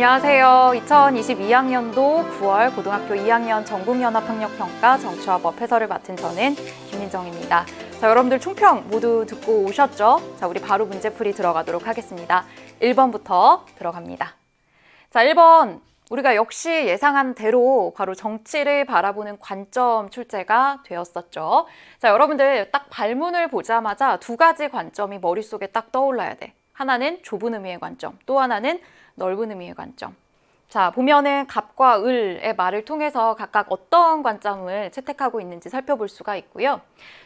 안녕하세요. 2022학년도 9월 고등학교 2학년 전국연합학력평가 정치화법 해설을 맡은 저는 김민정입니다. 자, 여러분들 총평 모두 듣고 오셨죠? 자, 우리 바로 문제풀이 들어가도록 하겠습니다. 1번부터 들어갑니다. 자, 1번. 우리가 역시 예상한 대로 바로 정치를 바라보는 관점 출제가 되었었죠. 자, 여러분들 딱 발문을 보자마자 두 가지 관점이 머릿속에 딱 떠올라야 돼. 하나는 좁은 의미의 관점, 또 하나는 넓은 의미의 관점. 자, 보면은 갑과 을의 말을 통해서 각각 어떤 관점을 채택하고 있는지 살펴볼 수가 있고요.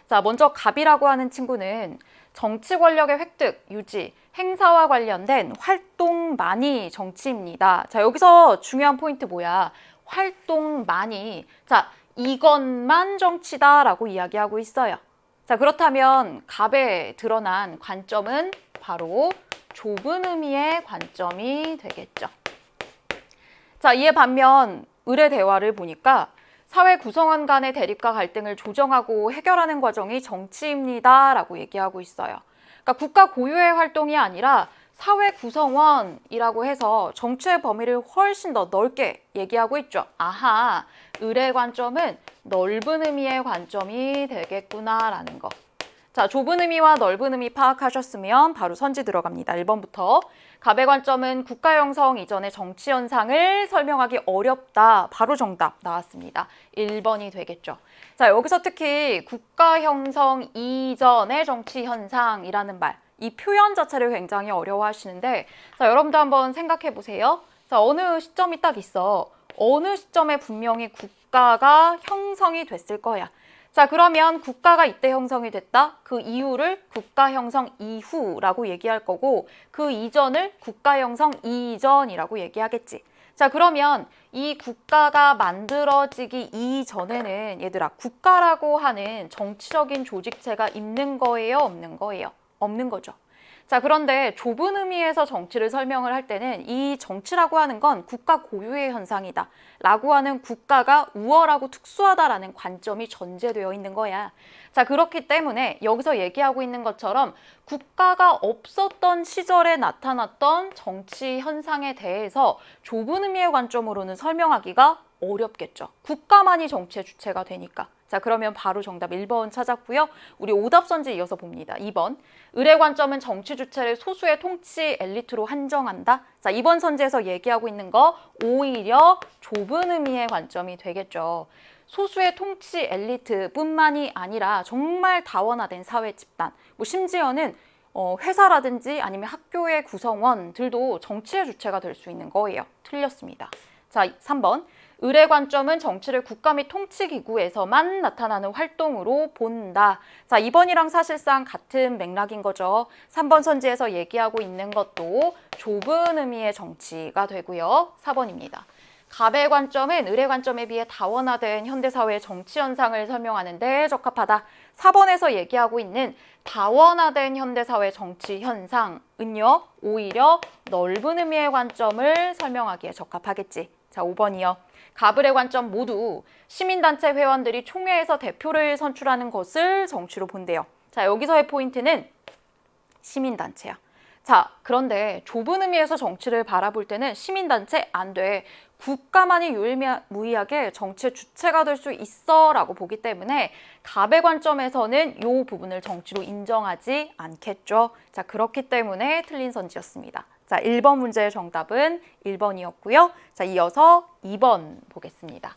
자, 먼저 갑이라고 하는 친구는 정치 권력의 획득, 유지, 행사와 관련된 활동만이 정치입니다. 자, 여기서 중요한 포인트 뭐야? 활동만이. 자, 이것만 정치다라고 이야기하고 있어요. 자, 그렇다면 갑에 드러난 관점은 바로 좁은 의미의 관점이 되겠죠. 자, 이에 반면 을의 대화를 보니까 사회 구성원 간의 대립과 갈등을 조정하고 해결하는 과정이 정치입니다 라고 얘기하고 있어요. 그러니까 국가 고유의 활동이 아니라 사회 구성원이라고 해서 정치의 범위를 훨씬 더 넓게 얘기하고 있죠. 아하, 을의 관점은 넓은 의미의 관점이 되겠구나라는 거. 자, 좁은 의미와 넓은 의미 파악하셨으면 바로 선지 들어갑니다. 1번부터. 갑의 관점은 국가 형성 이전의 정치 현상을 설명하기 어렵다. 바로 정답 나왔습니다. 1번이 되겠죠. 자, 여기서 특히 국가 형성 이전의 정치 현상이라는 말, 이 표현 자체를 굉장히 어려워하시는데, 자, 여러분도 한번 생각해 보세요. 자, 어느 시점이 딱 있어. 어느 시점에 분명히 국가가 형성이 됐을 거야. 자, 그러면 국가가 이때 형성이 됐다? 그 이후를 국가 형성 이후라고 얘기할 거고 그 이전을 국가 형성 이전이라고 얘기하겠지. 자, 그러면 이 국가가 만들어지기 이전에는 얘들아, 국가라고 하는 정치적인 조직체가 있는 거예요? 없는 거예요? 없는 거죠. 자, 그런데 좁은 의미에서 정치를 설명을 할 때는 이 정치라고 하는 건 국가 고유의 현상이다 라고 하는 국가가 우월하고 특수하다라는 관점이 전제되어 있는 거야. 자, 그렇기 때문에 여기서 얘기하고 있는 것처럼 국가가 없었던 시절에 나타났던 정치 현상에 대해서 좁은 의미의 관점으로는 설명하기가 어렵겠죠. 국가만이 정치의 주체가 되니까. 자, 그러면 바로 정답 1번 찾았고요. 우리 오답선지 이어서 봅니다. 2번. 을의 관점은 정치 주체를 소수의 통치 엘리트로 한정한다. 자, 이번 선지에서 얘기하고 있는 거 오히려 좁은 의미의 관점이 되겠죠. 소수의 통치 엘리트뿐만이 아니라 정말 다원화된 사회 집단, 뭐 심지어는 회사라든지 아니면 학교의 구성원들도 정치의 주체가 될 수 있는 거예요. 틀렸습니다. 자, 3번. 을의 관점은 정치를 국가 및 통치기구에서만 나타나는 활동으로 본다. 자, 2번이랑 사실상 같은 맥락인 거죠. 3번 선지에서 얘기하고 있는 것도 좁은 의미의 정치가 되고요. 4번입니다. 갑의 관점은 을의 관점에 비해 다원화된 현대사회의 정치 현상을 설명하는 데 적합하다. 4번에서 얘기하고 있는 다원화된 현대사회 정치 현상은요, 오히려 넓은 의미의 관점을 설명하기에 적합하겠지. 자, 5번이요. 갑을의 관점 모두 시민단체 회원들이 총회에서 대표를 선출하는 것을 정치로 본대요. 자, 여기서의 포인트는 시민단체야. 자, 그런데 좁은 의미에서 정치를 바라볼 때는 시민단체 안 돼. 국가만이 유일무이하게 정치의 주체가 될 수 있어 라고 보기 때문에 갑의 관점에서는 이 부분을 정치로 인정하지 않겠죠. 자, 그렇기 때문에 틀린 선지였습니다. 자, 1번 문제의 정답은 1번이었고요. 자, 이어서 2번 보겠습니다.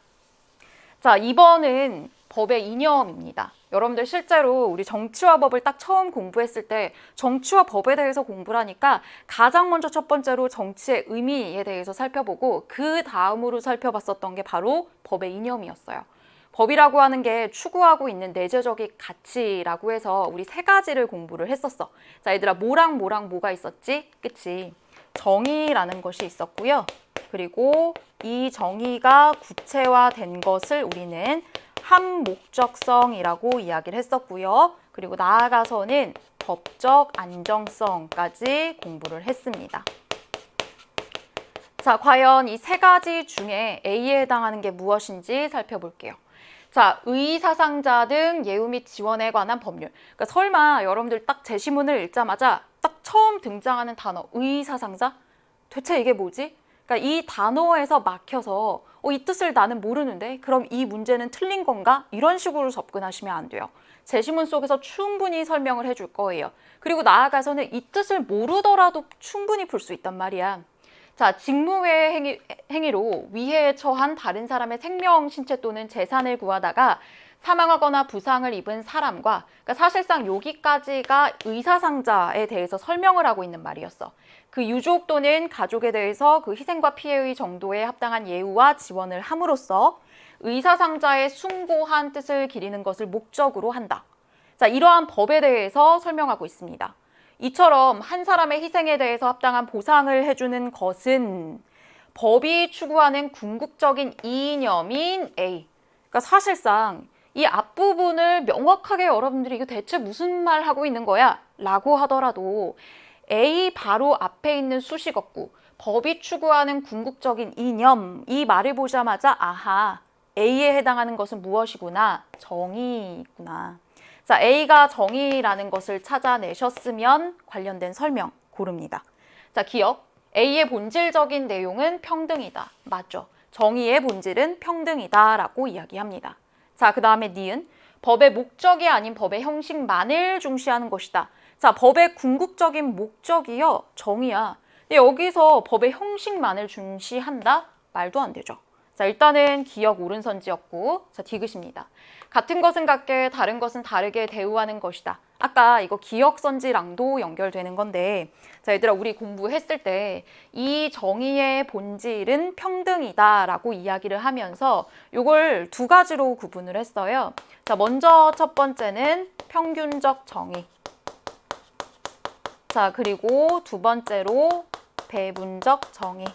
자, 2번은 법의 이념입니다. 여러분들 실제로 우리 정치화법을 딱 처음 공부했을 때 정치와 법에 대해서 공부를 하니까 가장 먼저 첫 번째로 정치의 의미에 대해서 살펴보고 그 다음으로 살펴봤었던 게 바로 법의 이념이었어요. 법이라고 하는 게 추구하고 있는 내재적인 가치라고 해서 우리 세 가지를 공부를 했었어. 자, 얘들아, 뭐랑 뭐가 있었지? 그치? 정의라는 것이 있었고요. 그리고 이 정의가 구체화된 것을 우리는 함목적성이라고 이야기를 했었고요. 그리고 나아가서는 법적 안정성까지 공부를 했습니다. 자, 과연 이 세 가지 중에 A에 해당하는 게 무엇인지 살펴볼게요. 자, 의사상자 등 예우 및 지원에 관한 법률. 그러니까 설마 여러분들 딱 제시문을 읽자마자 딱 처음 등장하는 단어 의사상자? 대체 이게 뭐지? 그러니까 이 단어에서 막혀서 이 뜻을 나는 모르는데 그럼 이 문제는 틀린 건가? 이런 식으로 접근하시면 안 돼요. 제시문 속에서 충분히 설명을 해줄 거예요. 그리고 나아가서는 이 뜻을 모르더라도 충분히 풀 수 있단 말이야. 자, 직무외의 행위로 위해에 처한 다른 사람의 생명, 신체 또는 재산을 구하다가 사망하거나 부상을 입은 사람과, 그러니까 사실상 여기까지가 의사상자에 대해서 설명을 하고 있는 말이었어. 그 유족 또는 가족에 대해서 그 희생과 피해의 정도에 합당한 예우와 지원을 함으로써 의사상자의 숭고한 뜻을 기리는 것을 목적으로 한다. 자, 이러한 법에 대해서 설명하고 있습니다. 이처럼 한 사람의 희생에 대해서 합당한 보상을 해주는 것은 법이 추구하는 궁극적인 이념인 A. 그러니까 사실상 이 앞부분을 명확하게 여러분들이 이거 대체 무슨 말 하고 있는 거야? 라고 하더라도 A 바로 앞에 있는 수식어구, 법이 추구하는 궁극적인 이념, 이 말을 보자마자 아하, A에 해당하는 것은 무엇이구나? 정의구나. 자, A가 정의라는 것을 찾아내셨으면 관련된 설명 고릅니다. 자, 기억. A의 본질적인 내용은 평등이다. 맞죠? 정의의 본질은 평등이다 라고 이야기합니다. 자, 그 다음에 니은. 법의 목적이 아닌 법의 형식만을 중시하는 것이다. 자, 법의 궁극적인 목적이요. 정의야. 근데 여기서 법의 형식만을 중시한다? 말도 안 되죠. 자, 일단은 기억 오른선지였고, 자, 디귿입니다. 같은 것은 같게 다른 것은 다르게 대우하는 것이다. 아까 이거 기억선지랑도 연결되는 건데, 자, 얘들아, 우리 공부했을 때 이 정의의 본질은 평등이다 라고 이야기를 하면서 이걸 두 가지로 구분을 했어요. 자, 먼저 첫 번째는 평균적 정의. 자, 그리고 두 번째로 배분적 정의.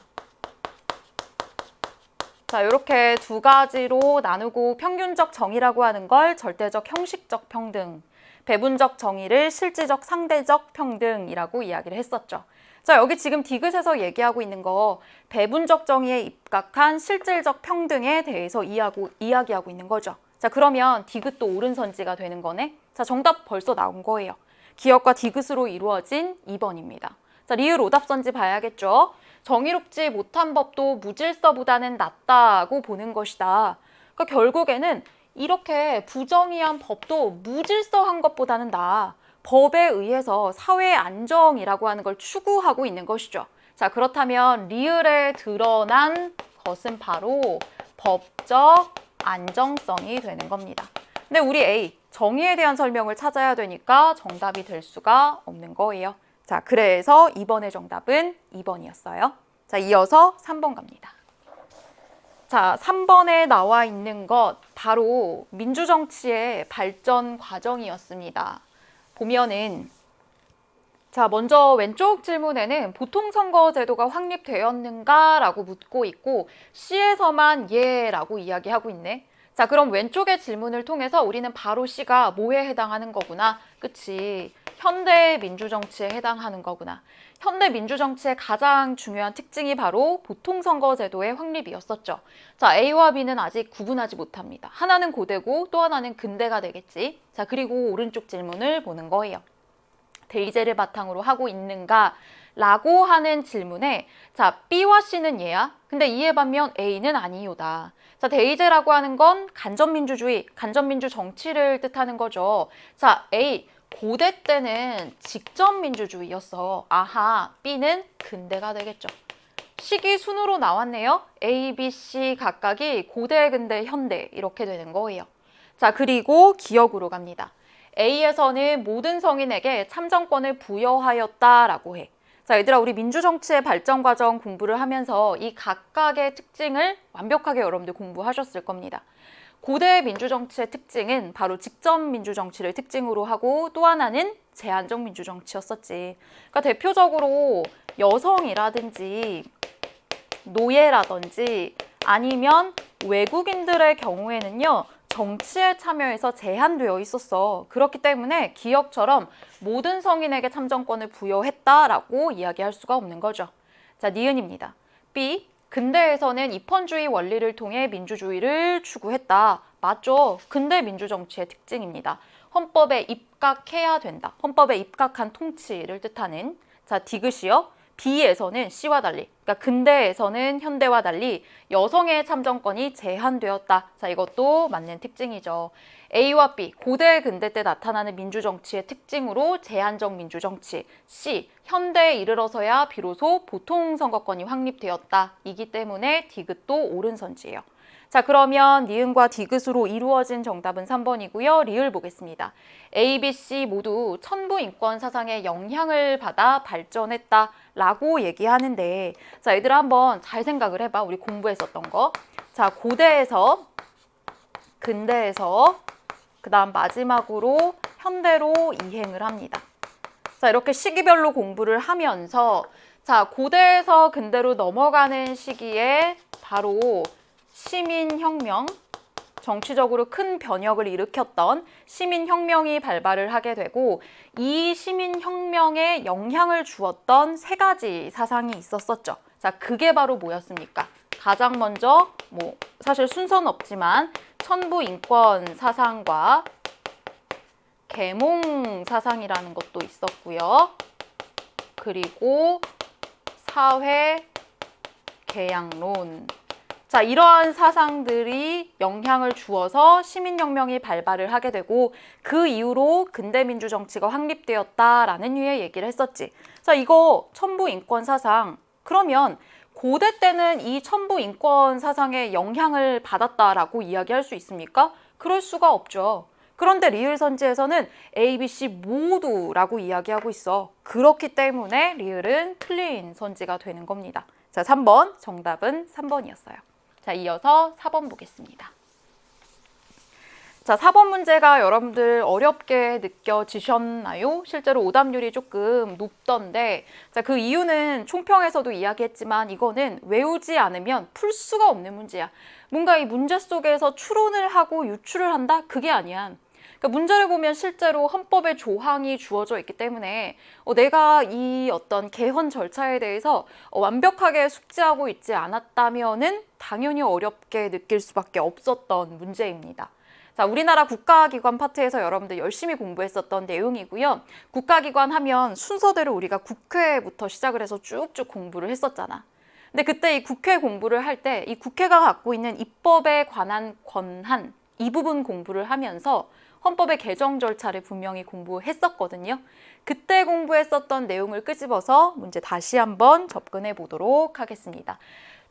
자, 이렇게 두 가지로 나누고 평균적 정의라고 하는 걸 절대적 형식적 평등, 배분적 정의를 실질적 상대적 평등이라고 이야기를 했었죠. 자, 여기 지금 디귿에서 얘기하고 있는 거 배분적 정의에 입각한 실질적 평등에 대해서 이야기하고 있는 거죠. 자, 그러면 디귿도 오른선지가 되는 거네. 자, 정답 벌써 나온 거예요. 기억과 디귿으로 이루어진 2번입니다. 자, 리을 오답선지 봐야겠죠. 정의롭지 못한 법도 무질서보다는 낫다고 보는 것이다. 그러니까 결국에는 이렇게 부정의한 법도 무질서한 것보다는 나아. 법에 의해서 사회의 안정이라고 하는 걸 추구하고 있는 것이죠. 자, 그렇다면 리을에 드러난 것은 바로 법적 안정성이 되는 겁니다. 근데 우리 A, 정의에 대한 설명을 찾아야 되니까 정답이 될 수가 없는 거예요. 자, 그래서 2번의 정답은 2번이었어요. 자, 이어서 3번 갑니다. 자, 3번에 나와 있는 것 바로 민주정치의 발전 과정이었습니다. 보면은 자, 먼저 왼쪽 질문에는 보통선거제도가 확립되었는가? 라고 묻고 있고 C에서만 예 라고 이야기하고 있네. 자, 그럼 왼쪽의 질문을 통해서 우리는 바로 C가 뭐에 해당하는 거구나. 그치? 현대 민주정치에 해당하는 거구나. 현대 민주정치의 가장 중요한 특징이 바로 보통선거제도의 확립이었었죠. 자, A와 B는 아직 구분하지 못합니다. 하나는 고대고 또 하나는 근대가 되겠지. 자, 그리고 오른쪽 질문을 보는 거예요. 대의제를 바탕으로 하고 있는가? 라고 하는 질문에 자, B와 C는 예야. 근데 이에 반면 A는 아니요다. 자, 대의제라고 하는 건 간접민주주의, 간접민주 정치를 뜻하는 거죠. 자, A, 고대 때는 직접민주주의였어. 아하, B는 근대가 되겠죠. 시기 순으로 나왔네요. A, B, C 각각이 고대, 근대, 현대 이렇게 되는 거예요. 자, 그리고 기억으로 갑니다. A에서는 모든 성인에게 참정권을 부여하였다라고 해. 자, 얘들아, 우리 민주정치의 발전 과정 공부를 하면서 이 각각의 특징을 완벽하게 여러분들 공부하셨을 겁니다. 고대 민주정치의 특징은 바로 직접민주정치를 특징으로 하고 또 하나는 제한적 민주정치였었지. 그러니까 대표적으로 여성이라든지 노예라든지 아니면 외국인들의 경우에는요. 정치에 참여해서 제한되어 있었어. 그렇기 때문에 기억처럼 모든 성인에게 참정권을 부여했다라고 이야기할 수가 없는 거죠. 자, 니은입니다. B, 근대에서는 입헌주의 원리를 통해 민주주의를 추구했다. 맞죠? 근대 민주정치의 특징입니다. 헌법에 입각해야 된다. 헌법에 입각한 통치를 뜻하는. 자, 디귿이요. B에서는 C와 달리, 그러니까 근대에서는 현대와 달리 여성의 참정권이 제한되었다. 자, 이것도 맞는 특징이죠. A와 B, 고대 근대 때 나타나는 민주정치의 특징으로 제한적 민주정치. C, 현대에 이르러서야 비로소 보통선거권이 확립되었다. 이기 때문에 디귿도 옳은 선지예요. 자, 그러면 니은과 디귿으로 이루어진 정답은 3번이고요. 리을 보겠습니다. A, B, C 모두 천부 인권 사상의 영향을 받아 발전했다 라고 얘기하는데, 자, 얘들아 한번 잘 생각을 해봐. 우리 공부했었던 거. 자, 고대에서, 근대에서, 그 다음 마지막으로 현대로 이행을 합니다. 자, 이렇게 시기별로 공부를 하면서, 자, 고대에서 근대로 넘어가는 시기에 바로 시민혁명, 정치적으로 큰 변혁을 일으켰던 시민혁명이 발발을 하게 되고, 이 시민혁명에 영향을 주었던 세 가지 사상이 있었었죠. 자, 그게 바로 뭐였습니까? 가장 먼저 사실 순서는 없지만 천부 인권 사상과 계몽 사상이라는 것도 있었고요. 그리고 사회 계양론. 자, 이러한 사상들이 영향을 주어서 시민혁명이 발발을 하게 되고, 그 이후로 근대민주 정치가 확립되었다라는 류의 얘기를 했었지. 자, 이거 천부 인권 사상, 그러면 고대 때는 이 천부 인권 사상에 영향을 받았다라고 이야기할 수 있습니까? 그럴 수가 없죠. 그런데 리을 선지에서는 A, B, C 모두라고 이야기하고 있어. 그렇기 때문에 리을은 틀린 선지가 되는 겁니다. 자, 3번, 정답은 3번이었어요. 자, 이어서 4번 보겠습니다. 자, 4번 문제가 여러분들 어렵게 느껴지셨나요? 실제로 오답률이 조금 높던데, 자, 그 이유는 총평에서도 이야기했지만 이거는 외우지 않으면 풀 수가 없는 문제야. 뭔가 이 문제 속에서 추론을 하고 유추를 한다? 그게 아니야. 그러니까 문제를 보면 실제로 헌법에 조항이 주어져 있기 때문에 내가 이 어떤 개헌 절차에 대해서 완벽하게 숙지하고 있지 않았다면은 당연히 어렵게 느낄 수밖에 없었던 문제입니다. 자, 우리나라 국가기관 파트에서 여러분들 열심히 공부했었던 내용이고요. 국가기관 하면 순서대로 우리가 국회부터 시작을 해서 쭉쭉 공부를 했었잖아. 근데 그때 이 국회 공부를 할 때 이 국회가 갖고 있는 입법에 관한 권한, 이 부분 공부를 하면서 헌법의 개정 절차를 분명히 공부했었거든요. 그때 공부했었던 내용을 끄집어서 문제 다시 한번 접근해 보도록 하겠습니다.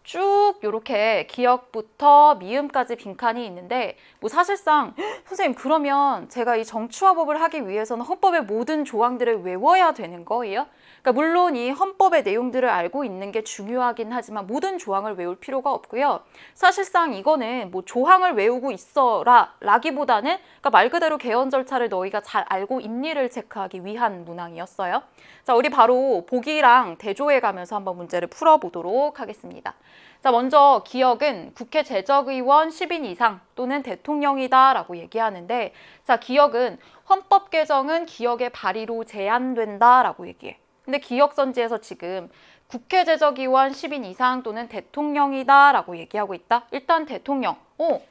쭉 이렇게 기역부터 미음까지 빈칸이 있는데, 사실상 선생님 그러면 제가 이 정치화법을 하기 위해서는 헌법의 모든 조항들을 외워야 되는 거예요? 그러니까 물론 이 헌법의 내용들을 알고 있는 게 중요하긴 하지만 모든 조항을 외울 필요가 없고요. 사실상 이거는 조항을 외우고 있어라 라기보다는 그러니까 말 그대로 개헌 절차를 너희가 잘 알고 있니를 체크하기 위한 문항이었어요. 자, 우리 바로 보기랑 대조해 가면서 한번 문제를 풀어보도록 하겠습니다. 자, 먼저 기역은 국회 제적의원 10인 이상 또는 대통령이다 라고 얘기하는데, 자, 기역은 헌법 개정은 기역의 발의로 제한된다 라고 얘기해. 근데 기역선지에서 지금 국회 제적의원 10인 이상 또는 대통령이다 라고 얘기하고 있다. 일단 대통령,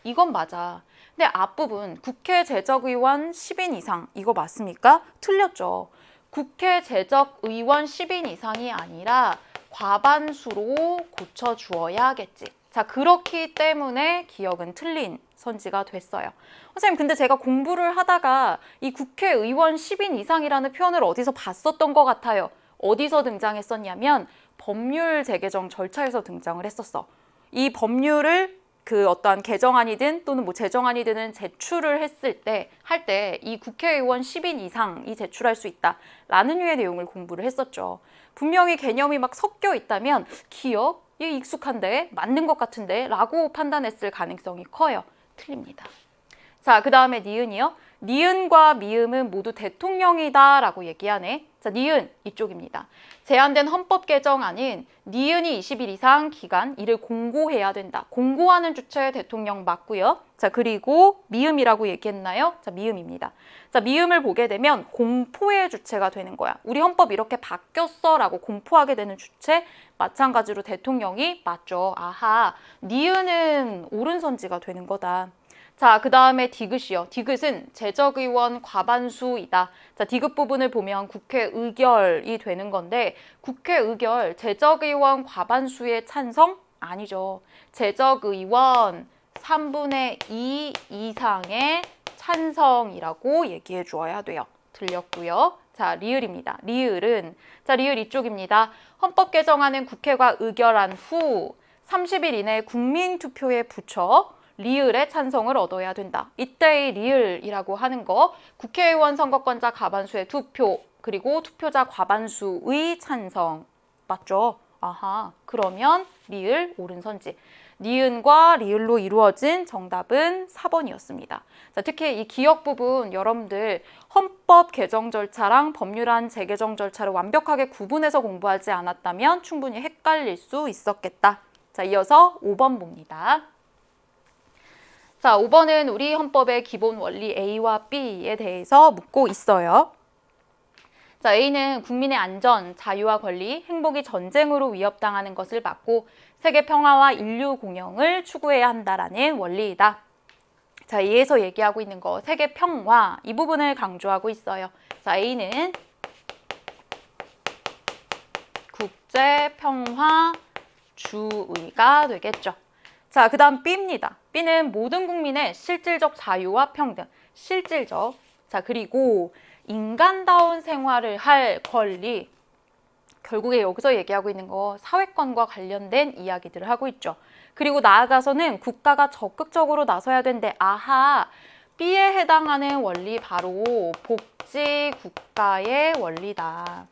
이건 맞아. 근데 앞부분 국회 제적의원 10인 이상 이거 맞습니까? 틀렸죠. 국회 제적의원 10인 이상이 아니라 과반수로 고쳐주어야겠지. 자, 그렇기 때문에 기역은 틀린 선지가 됐어요. 선생님, 근데 제가 공부를 하다가 이 국회의원 10인 이상이라는 표현을 어디서 봤었던 것 같아요. 어디서 등장했었냐면 법률 재개정 절차에서 등장을 했었어. 이 법률을 그 어떠한 개정안이든 또는 제정안이든 제출을 했을 때, 이 국회의원 10인 이상이 제출할 수 있다라는 류의 내용을 공부를 했었죠. 분명히 개념이 막 섞여 있다면 기역? 얘 익숙한데? 맞는 것 같은데? 라고 판단했을 가능성이 커요. 틀립니다. 자, 그 다음에 니은이요. 니은과 미음은 모두 대통령이다 라고 얘기하네. 자, 니은 이쪽입니다. 제한된 헌법 개정안은 니은이 20일 이상 기간 이를 공고해야 된다. 공고하는 주체 대통령 맞고요. 자, 그리고 미음이라고 얘기했나요? 자, 미음입니다. 자, 미음을 보게 되면 공포의 주체가 되는 거야. 우리 헌법 이렇게 바뀌었어 라고 공포하게 되는 주체, 마찬가지로 대통령이 맞죠. 아하, 니은은 옳은 선지가 되는 거다. 자, 그 다음에 디귿이요. 디귿은 재적의원 과반수이다. 자, 디귿 부분을 보면 국회 의결이 되는 건데 국회 의결 재적의원 과반수의 찬성? 아니죠. 재적의원 3분의 2 이상의 찬성이라고 얘기해 주어야 돼요. 들렸고요. 자, 리을입니다. 리을은 리을 이쪽입니다. 헌법 개정안은 국회가 의결한 후 30일 이내에 국민투표에 붙여 리을의 찬성을 얻어야 된다. 이때의 리을이라고 하는 거 국회의원 선거권자 과반수의 투표 그리고 투표자 과반수의 찬성 맞죠? 아하, 그러면 리을 옳은 선지. 니은과 리을로 이루어진 정답은 4번이었습니다. 자, 특히 이 기억 부분 여러분들 헌법 개정 절차랑 법률안 재개정 절차를 완벽하게 구분해서 공부하지 않았다면 충분히 헷갈릴 수 있었겠다. 자, 이어서 5번 봅니다. 자, 5번은 우리 헌법의 기본 원리 A와 B에 대해서 묻고 있어요. 자, A는 국민의 안전, 자유와 권리, 행복이 전쟁으로 위협당하는 것을 막고 세계 평화와 인류 공영을 추구해야 한다라는 원리이다. 자, A에서 얘기하고 있는 거 세계 평화 이 부분을 강조하고 있어요. 자, A는 국제 평화 주의가 되겠죠. 자, 그 다음 B입니다. B는 모든 국민의 실질적 자유와 평등, 실질적. 자, 그리고 인간다운 생활을 할 권리. 결국에 여기서 얘기하고 있는 거 사회권과 관련된 이야기들을 하고 있죠. 그리고 나아가서는 국가가 적극적으로 나서야 된대. 아하, B에 해당하는 원리 바로 복지국가의 원리다.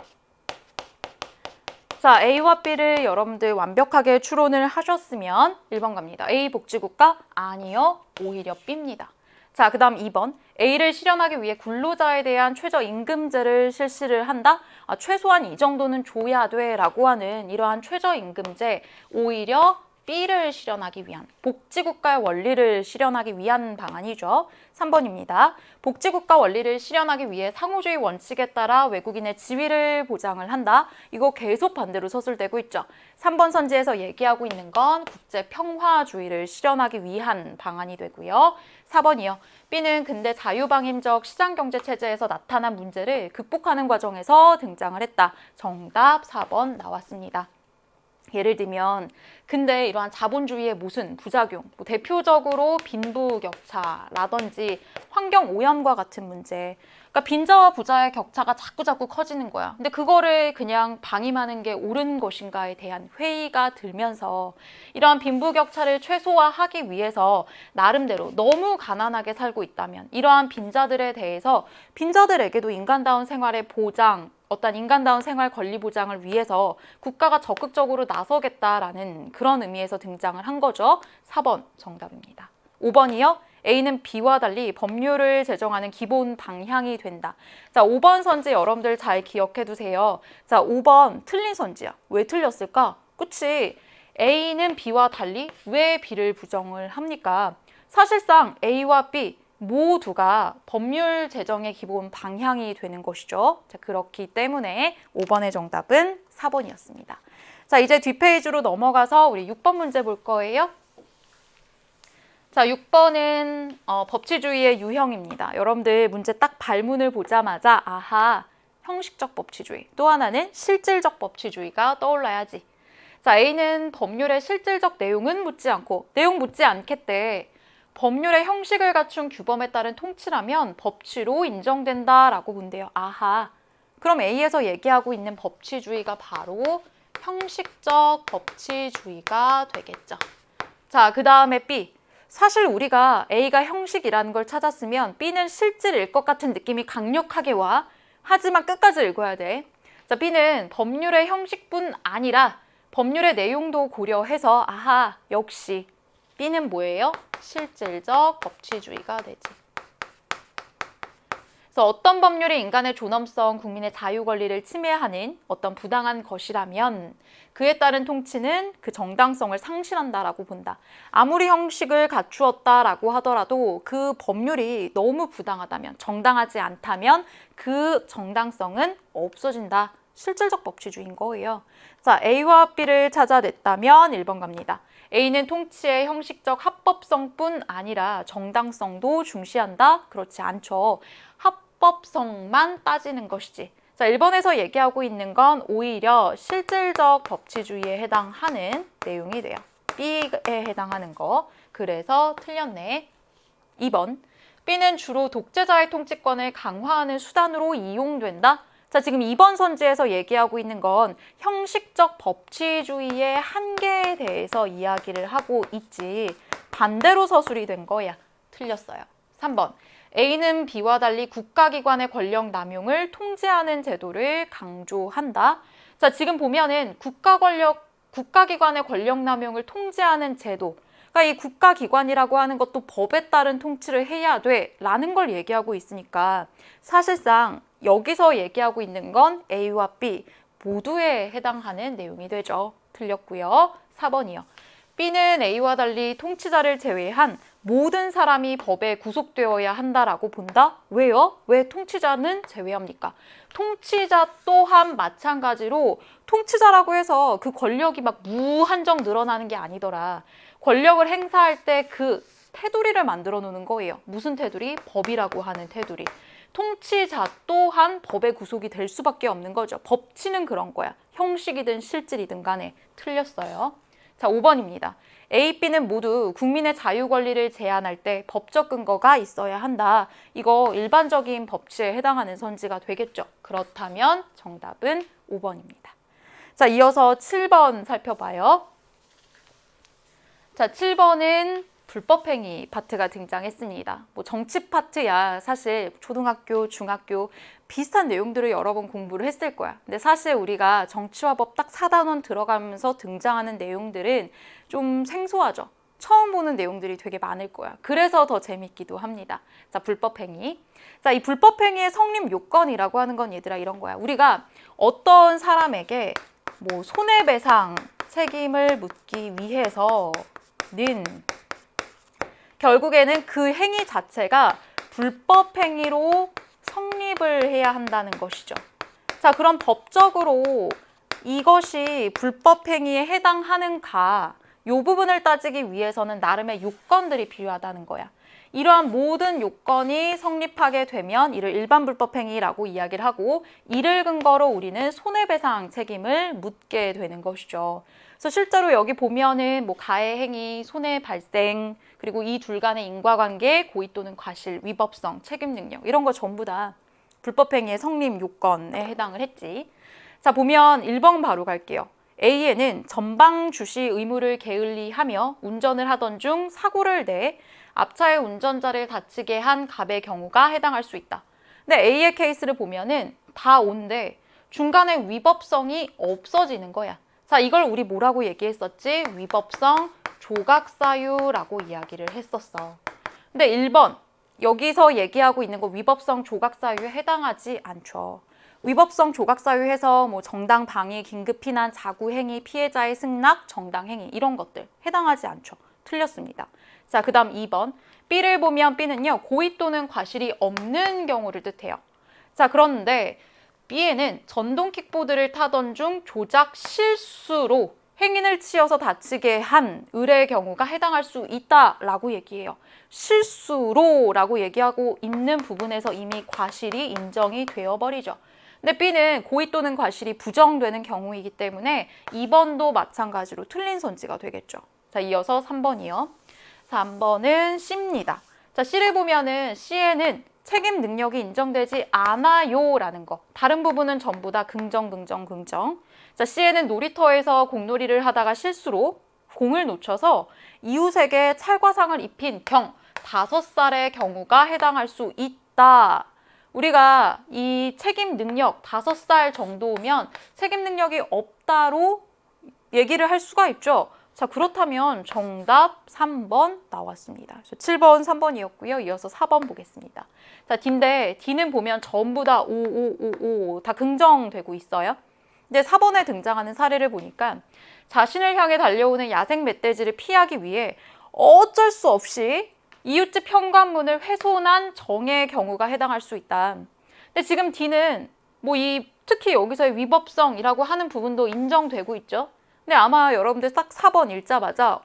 자, A와 B를 여러분들 완벽하게 추론을 하셨으면 1번 갑니다. A 복지국가? 아니요, 오히려 B입니다. 자, 그 다음 2번. A를 실현하기 위해 근로자에 대한 최저임금제를 실시를 한다? 최소한 이 정도는 줘야 돼 라고 하는 이러한 최저임금제 오히려 B를 실현하기 위한 복지국가의 원리를 실현하기 위한 방안이죠. 3번입니다. 복지국가 원리를 실현하기 위해 상호주의 원칙에 따라 외국인의 지위를 보장을 한다. 이거 계속 반대로 서술되고 있죠. 3번 선지에서 얘기하고 있는 건 국제평화주의를 실현하기 위한 방안이 되고요. 4번이요. B는 근대 자유방임적 시장경제체제에서 나타난 문제를 극복하는 과정에서 등장을 했다. 정답 4번 나왔습니다. 예를 들면 근데 이러한 자본주의의 무슨 부작용, 뭐 대표적으로 빈부격차라든지 환경오염과 같은 문제, 그러니까 빈자와 부자의 격차가 자꾸 커지는 거야. 근데 그거를 그냥 방임하는 게 옳은 것인가에 대한 회의가 들면서 이러한 빈부격차를 최소화하기 위해서 나름대로 너무 가난하게 살고 있다면 이러한 빈자들에 대해서 빈자들에게도 인간다운 생활의 보장, 어떤 인간다운 생활 권리 보장을 위해서 국가가 적극적으로 나서겠다라는 그런 의미에서 등장을 한 거죠. 4번 정답입니다. 5번이요. A는 B와 달리 법률을 제정하는 기본 방향이 된다. 자, 5번 선지 여러분들 잘 기억해 두세요. 자, 5번 틀린 선지야. 왜 틀렸을까? 그치? A는 B와 달리 왜 B를 부정을 합니까? 사실상 A와 B 모두가 법률 제정의 기본 방향이 되는 것이죠. 자, 그렇기 때문에 5번의 정답은 4번이었습니다. 자, 이제 뒷페이지로 넘어가서 우리 6번 문제 볼 거예요. 자, 6번은 법치주의의 유형입니다. 여러분들 문제 딱 발문을 보자마자 아하, 형식적 법치주의. 또 하나는 실질적 법치주의가 떠올라야지. 자, A는 법률의 실질적 내용은 묻지 않고 내용 묻지 않겠대. 법률의 형식을 갖춘 규범에 따른 통치라면 법치로 인정된다라고 본대요. 아하, 그럼 A에서 얘기하고 있는 법치주의가 바로 형식적 법치주의가 되겠죠. 자, 그 다음에 B. 사실 우리가 A가 형식이라는 걸 찾았으면 B는 실질일 것 같은 느낌이 강력하게 와. 하지만 끝까지 읽어야 돼. 자, B는 법률의 형식뿐 아니라 법률의 내용도 고려해서 아하, 역시 B는 뭐예요? 실질적 법치주의가 되지. 그래서 어떤 법률이 인간의 존엄성, 국민의 자유 권리를 침해하는 어떤 부당한 것이라면 그에 따른 통치는 그 정당성을 상실한다라고 본다. 아무리 형식을 갖추었다라고 하더라도 그 법률이 너무 부당하다면, 정당하지 않다면 그 정당성은 없어진다. 실질적 법치주의인 거예요. 자, A와 B를 찾아냈다면 1번 갑니다. A는 통치의 형식적 합법성뿐 아니라 정당성도 중시한다? 그렇지 않죠. 합법성만 따지는 것이지. 자, 1번에서 얘기하고 있는 건 오히려 실질적 법치주의에 해당하는 내용이 돼요. B에 해당하는 거. 그래서 틀렸네. 2번. B는 주로 독재자의 통치권을 강화하는 수단으로 이용된다? 자, 지금 2번 선지에서 얘기하고 있는 건 형식적 법치주의의 한계에 대해서 이야기를 하고 있지 반대로 서술이 된 거야. 틀렸어요. 3번. A는 B와 달리 국가기관의 권력 남용을 통제하는 제도를 강조한다. 자, 지금 보면은 국가기관의 권력 남용을 통제하는 제도. 그러니까 이 국가기관이라고 하는 것도 법에 따른 통치를 해야 돼 라는 걸 얘기하고 있으니까 사실상 여기서 얘기하고 있는 건 A와 B 모두에 해당하는 내용이 되죠. 틀렸고요. 4번이요. B는 A와 달리 통치자를 제외한 모든 사람이 법에 구속되어야 한다라고 본다? 왜요? 왜 통치자는 제외합니까? 통치자 또한 마찬가지로 통치자라고 해서 그 권력이 막 무한정 늘어나는 게 아니더라. 권력을 행사할 때 그 테두리를 만들어 놓는 거예요. 무슨 테두리? 법이라고 하는 테두리. 통치자 또한 법에 구속이 될 수밖에 없는 거죠. 법치는 그런 거야. 형식이든 실질이든 간에. 틀렸어요. 자, 5번입니다. A, B는 모두 국민의 자유 권리를 제한할 때 법적 근거가 있어야 한다. 이거 일반적인 법치에 해당하는 선지가 되겠죠. 그렇다면 정답은 5번입니다. 자, 이어서 7번 살펴봐요. 자, 7번은 불법행위 파트가 등장했습니다. 뭐 정치 파트야 사실 초등학교, 중학교 비슷한 내용들을 여러 번 공부를 했을 거야. 근데 사실 우리가 정치와 법 딱 4단원 들어가면서 등장하는 내용들은 좀 생소하죠. 처음 보는 내용들이 되게 많을 거야. 그래서 더 재밌기도 합니다. 자, 불법행위. 자, 이 불법행위의 성립 요건이라고 하는 건 얘들아 이런 거야. 우리가 어떤 사람에게 뭐 손해배상 책임을 묻기 위해서는 결국에는 그 행위 자체가 불법 행위로 성립을 해야 한다는 것이죠. 자, 그럼 법적으로 이것이 불법 행위에 해당하는가? 이 부분을 따지기 위해서는 나름의 요건들이 필요하다는 거야. 이러한 모든 요건이 성립하게 되면 이를 일반 불법 행위라고 이야기를 하고 이를 근거로 우리는 손해배상 책임을 묻게 되는 것이죠. 그래서 실제로 여기 보면은 뭐 가해 행위, 손해 발생, 그리고 이 둘 간의 인과관계, 고의 또는 과실, 위법성, 책임 능력 이런 거 전부 다 불법 행위의 성립 요건에 해당을 했지. 자, 보면 1번 바로 갈게요. A에는 전방 주시 의무를 게을리하며 운전을 하던 중 사고를 내 앞차의 운전자를 다치게 한 갑의 경우가 해당할 수 있다. 근데 A의 케이스를 보면은 다 온데 중간에 위법성이 없어지는 거야. 자, 이걸 우리 뭐라고 얘기했었지? 위법성 조각사유라고 이야기를 했었어. 근데 1번 여기서 얘기하고 있는 거 위법성 조각사유에 해당하지 않죠. 위법성 조각사유해서 뭐 정당 방위, 긴급 피난, 자구 행위, 피해자의 승낙, 정당 행위 이런 것들 해당하지 않죠. 틀렸습니다. 자, 그 다음 2번. B를 보면 B는요, 고의 또는 과실이 없는 경우를 뜻해요. 자, 그런데 B에는 전동 킥보드를 타던 중 조작 실수로 행인을 치여서 다치게 한 의뢰의 경우가 해당할 수 있다라고 얘기해요. 실수로라고 얘기하고 있는 부분에서 이미 과실이 인정이 되어버리죠. 근데 B는 고의 또는 과실이 부정되는 경우이기 때문에 2번도 마찬가지로 틀린 선지가 되겠죠. 자, 이어서 3번이요. 3번은 C입니다. 자, C를 보면은 C에는 책임 능력이 인정되지 않아요라는 거. 다른 부분은 전부 다 긍정, 긍정, 긍정. 자, C에는 놀이터에서 공놀이를 하다가 실수로 공을 놓쳐서 이웃에게 찰과상을 입힌 경 5살의 경우가 해당할 수 있다. 우리가 이 책임 능력 5살 정도면 책임 능력이 없다로 얘기를 할 수가 있죠. 자, 그렇다면 정답 3번 나왔습니다. 7번, 3번이었고요. 이어서 4번 보겠습니다. 자, D인데 D는 보면 전부 다 5, 5, 5, 5 다 긍정되고 있어요. 근데 4번에 등장하는 사례를 보니까 자신을 향해 달려오는 야생 멧돼지를 피하기 위해 어쩔 수 없이 이웃집 현관문을 훼손한 정의 경우가 해당할 수 있다. 근데 지금 D는 뭐 특히 여기서의 위법성이라고 하는 부분도 인정되고 있죠. 근데 아마 여러분들 딱 4번 읽자마자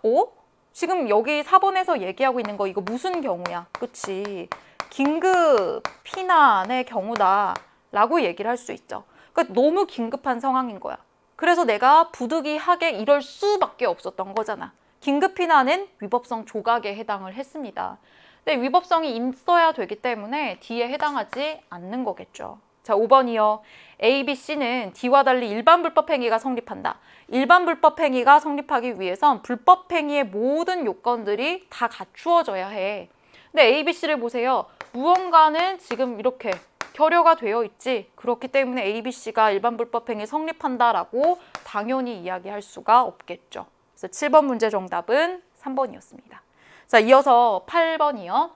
지금 여기 4번에서 얘기하고 있는 거 이거 무슨 경우야? 그치? 긴급 피난의 경우다 라고 얘기를 할 수 있죠. 그러니까 너무 긴급한 상황인 거야. 그래서 내가 부득이하게 이럴 수밖에 없었던 거잖아. 긴급 피난은 위법성 조각에 해당을 했습니다. 근데 위법성이 있어야 되기 때문에 D에 해당하지 않는 거겠죠. 자, 5번이요. A, B, C는 D와 달리 일반 불법 행위가 성립한다. 일반 불법 행위가 성립하기 위해선 불법 행위의 모든 요건들이 다 갖추어져야 해. 근데 A, B, C를 보세요. 무언가는 지금 이렇게 결여가 되어 있지. 그렇기 때문에 A, B, C가 일반 불법 행위 성립한다라고 당연히 이야기할 수가 없겠죠. 그래서 7번 문제 정답은 3번이었습니다. 자, 이어서 8번이요.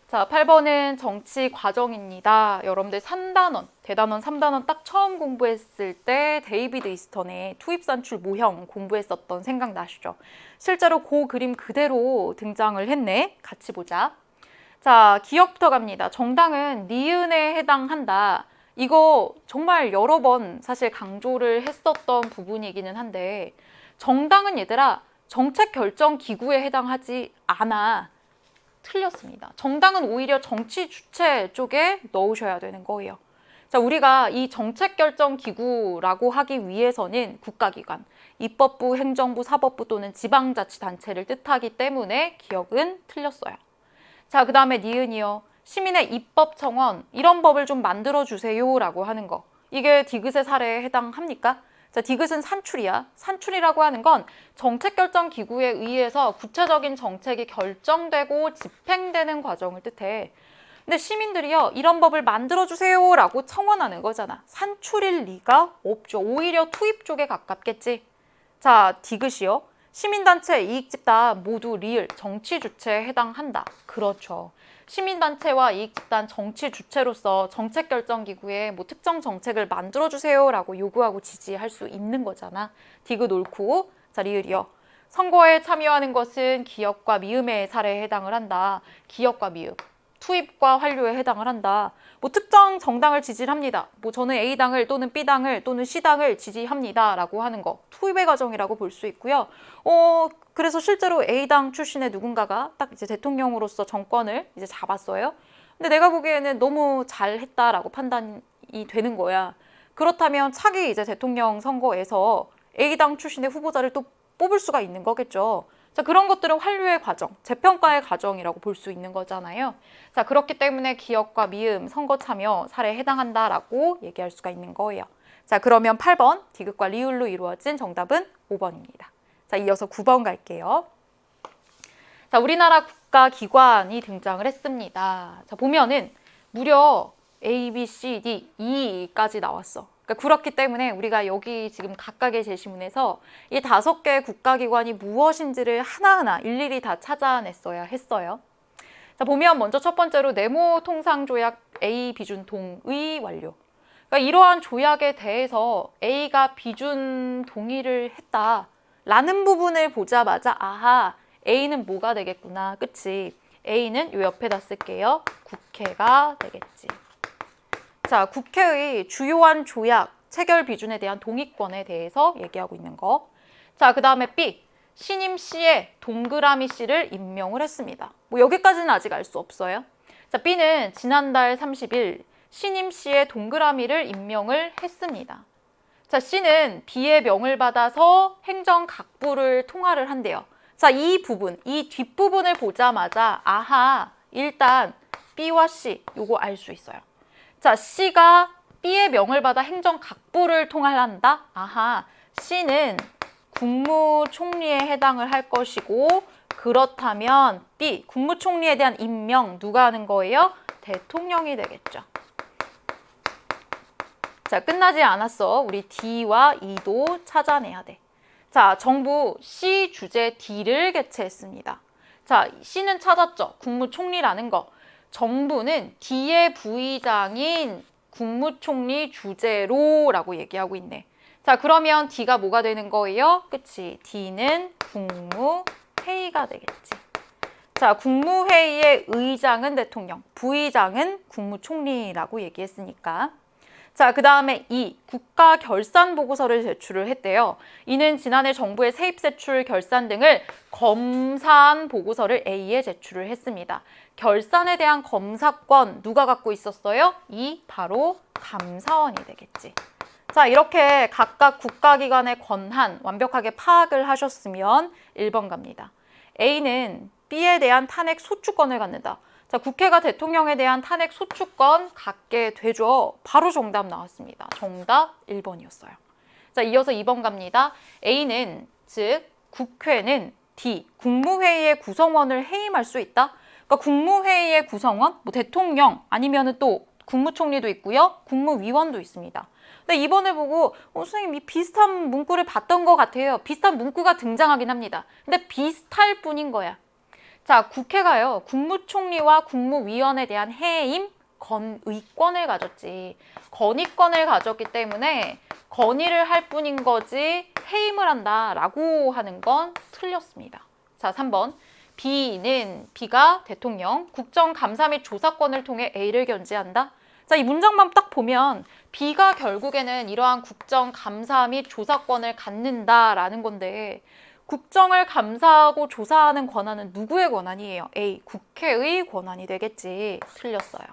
자, 8번은 정치 과정입니다. 여러분들 3단원, 대단원 3단원 딱 처음 공부했을 때 데이비드 이스턴의 투입산출 모형 공부했었던 생각 나시죠? 실제로 그 그림 그대로 등장을 했네. 같이 보자. 자, 기억부터 갑니다. 정당은 니은에 해당한다. 이거 정말 여러 번 사실 강조를 했었던 부분이기는 한데 정당은 얘들아 정책결정기구에 해당하지 않아. 틀렸습니다. 정당은 오히려 정치 주체 쪽에 넣으셔야 되는 거예요. 자, 우리가 이 정책결정기구라고 하기 위해서는 국가기관, 입법부, 행정부, 사법부 또는 지방자치단체를 뜻하기 때문에 기억은 틀렸어요. 자, 그 다음에 니은이요. 시민의 입법청원, 이런 법을 좀 만들어주세요 라고 하는 거. 이게 디귿의 사례에 해당합니까? 자, 디귿은 산출이야. 산출이라고 하는 건 정책결정기구에 의해서 구체적인 정책이 결정되고 집행되는 과정을 뜻해. 근데 시민들이요, 이런 법을 만들어주세요 라고 청원하는 거잖아. 산출일 리가 없죠. 오히려 투입 쪽에 가깝겠지. 자, 디귿이요. 시민단체, 이익집단 모두 리을, 정치 주체에 해당한다. 그렇죠. 시민단체와 이익집단 정치 주체로서 정책결정기구에 뭐 특정 정책을 만들어주세요 라고 요구하고 지지할 수 있는 거잖아. 디귿 옳고. 자, 리을이요. 선거에 참여하는 것은 기업과 미음의 사례에 해당을 한다. 기업과 미음, 투입과 환류에 해당을 한다. 뭐 특정 정당을 지지를 합니다. 뭐 저는 A당을 또는 B당을 또는 C당을 지지합니다 라고 하는 거. 투입의 과정이라고 볼 수 있고요. 그래서 실제로 A당 출신의 누군가가 딱 이제 대통령으로서 정권을 이제 잡았어요. 근데 내가 보기에는 너무 잘했다라고 판단이 되는 거야. 그렇다면 차기 이제 대통령 선거에서 A당 출신의 후보자를 또 뽑을 수가 있는 거겠죠. 자, 그런 것들은 환류의 과정, 재평가의 과정이라고 볼 수 있는 거잖아요. 자, 그렇기 때문에 기업과 미음, 선거 참여 사례에 해당한다라고 얘기할 수가 있는 거예요. 자, 그러면 8번 디귿과 리을로 이루어진 정답은 5번입니다. 자, 이어서 9번 갈게요. 자, 우리나라 국가기관이 등장을 했습니다. 자, 보면은 무려 A, B, C, D, E까지 나왔어. 그러니까 그렇기 때문에 우리가 여기 지금 각각의 제시문에서 이 5개의 국가기관이 무엇인지를 하나하나 일일이 다 찾아냈어야 했어요. 자, 보면 먼저 첫 번째로 네모통상조약 A 비준 동의 완료. 그러니까 이러한 조약에 대해서 A가 비준 동의를 했다라는 부분을 보자마자 아하, A는 뭐가 되겠구나. 그치? A는 요 옆에다 쓸게요. 국회가 되겠지. 자, 국회의 주요한 조약, 체결 비준에 대한 동의권에 대해서 얘기하고 있는 거. 자, 그 다음에 B, 신임 C에 동그라미 C를 임명을 했습니다. 뭐 여기까지는 아직 알 수 없어요. 자, B는 지난달 30일 신임 C에 동그라미를 임명을 했습니다. 자, C는 B의 명을 받아서 행정각부를 통화를 한대요. 자, 이 부분, 이 뒷부분을 보자마자 아하, 일단 B와 C, 요거 알 수 있어요. 자, C가 B의 명을 받아 행정각부를 통할한다. 아하, C는 국무총리에 해당을 할 것이고 그렇다면 B, 국무총리에 대한 임명 누가 하는 거예요? 대통령이 되겠죠. 자, 끝나지 않았어. 우리 D와 E도 찾아내야 돼. 자, 정부 C 주재 D를 개최했습니다. 자, C는 찾았죠. 국무총리라는 거. 정부는 D의 부의장인 국무총리 주재로 라고 얘기하고 있네. 자, 그러면 D가 뭐가 되는 거예요? 그치? D는 국무회의가 되겠지. 자, 국무회의의 의장은 대통령, 부의장은 국무총리라고 얘기했으니까. 자, 그 다음에 2. 국가 결산 보고서를 제출을 했대요. 이는 지난해 정부의 세입세출 결산 등을 검사한 보고서를 A에 제출을 했습니다. 결산에 대한 검사권 누가 갖고 있었어요? 2. 바로 감사원이 되겠지. 자, 이렇게 각각 국가기관의 권한 완벽하게 파악을 하셨으면 1번 갑니다. A는 B에 대한 탄핵 소추권을 갖는다. 자, 국회가 대통령에 대한 탄핵 소추권 갖게 되죠. 바로 정답 나왔습니다. 정답 1번이었어요. 자, 이어서 2번 갑니다. A는, 즉 국회는 D, 국무회의의 구성원을 해임할 수 있다. 그러니까 국무회의의 구성원, 뭐 대통령 아니면은 또 국무총리도 있고요. 국무위원도 있습니다. 근데 2번을 보고 선생님 이 비슷한 문구를 봤던 것 같아요. 비슷한 문구가 등장하긴 합니다. 근데 비슷할 뿐인 거야. 자, 국회가요, 국무총리와 국무위원에 대한 해임, 건의권을 가졌지. 건의권을 가졌기 때문에 건의를 할 뿐인 거지 해임을 한다라고 하는 건 틀렸습니다. 자, 3번. B가 대통령, 국정감사 및 조사권을 통해 A를 견지한다. 자, 이 문장만 딱 보면 B가 결국에는 이러한 국정감사 및 조사권을 갖는다라는 건데 국정을 감사하고 조사하는 권한은 누구의 권한이에요? A, 국회의 권한이 되겠지. 틀렸어요.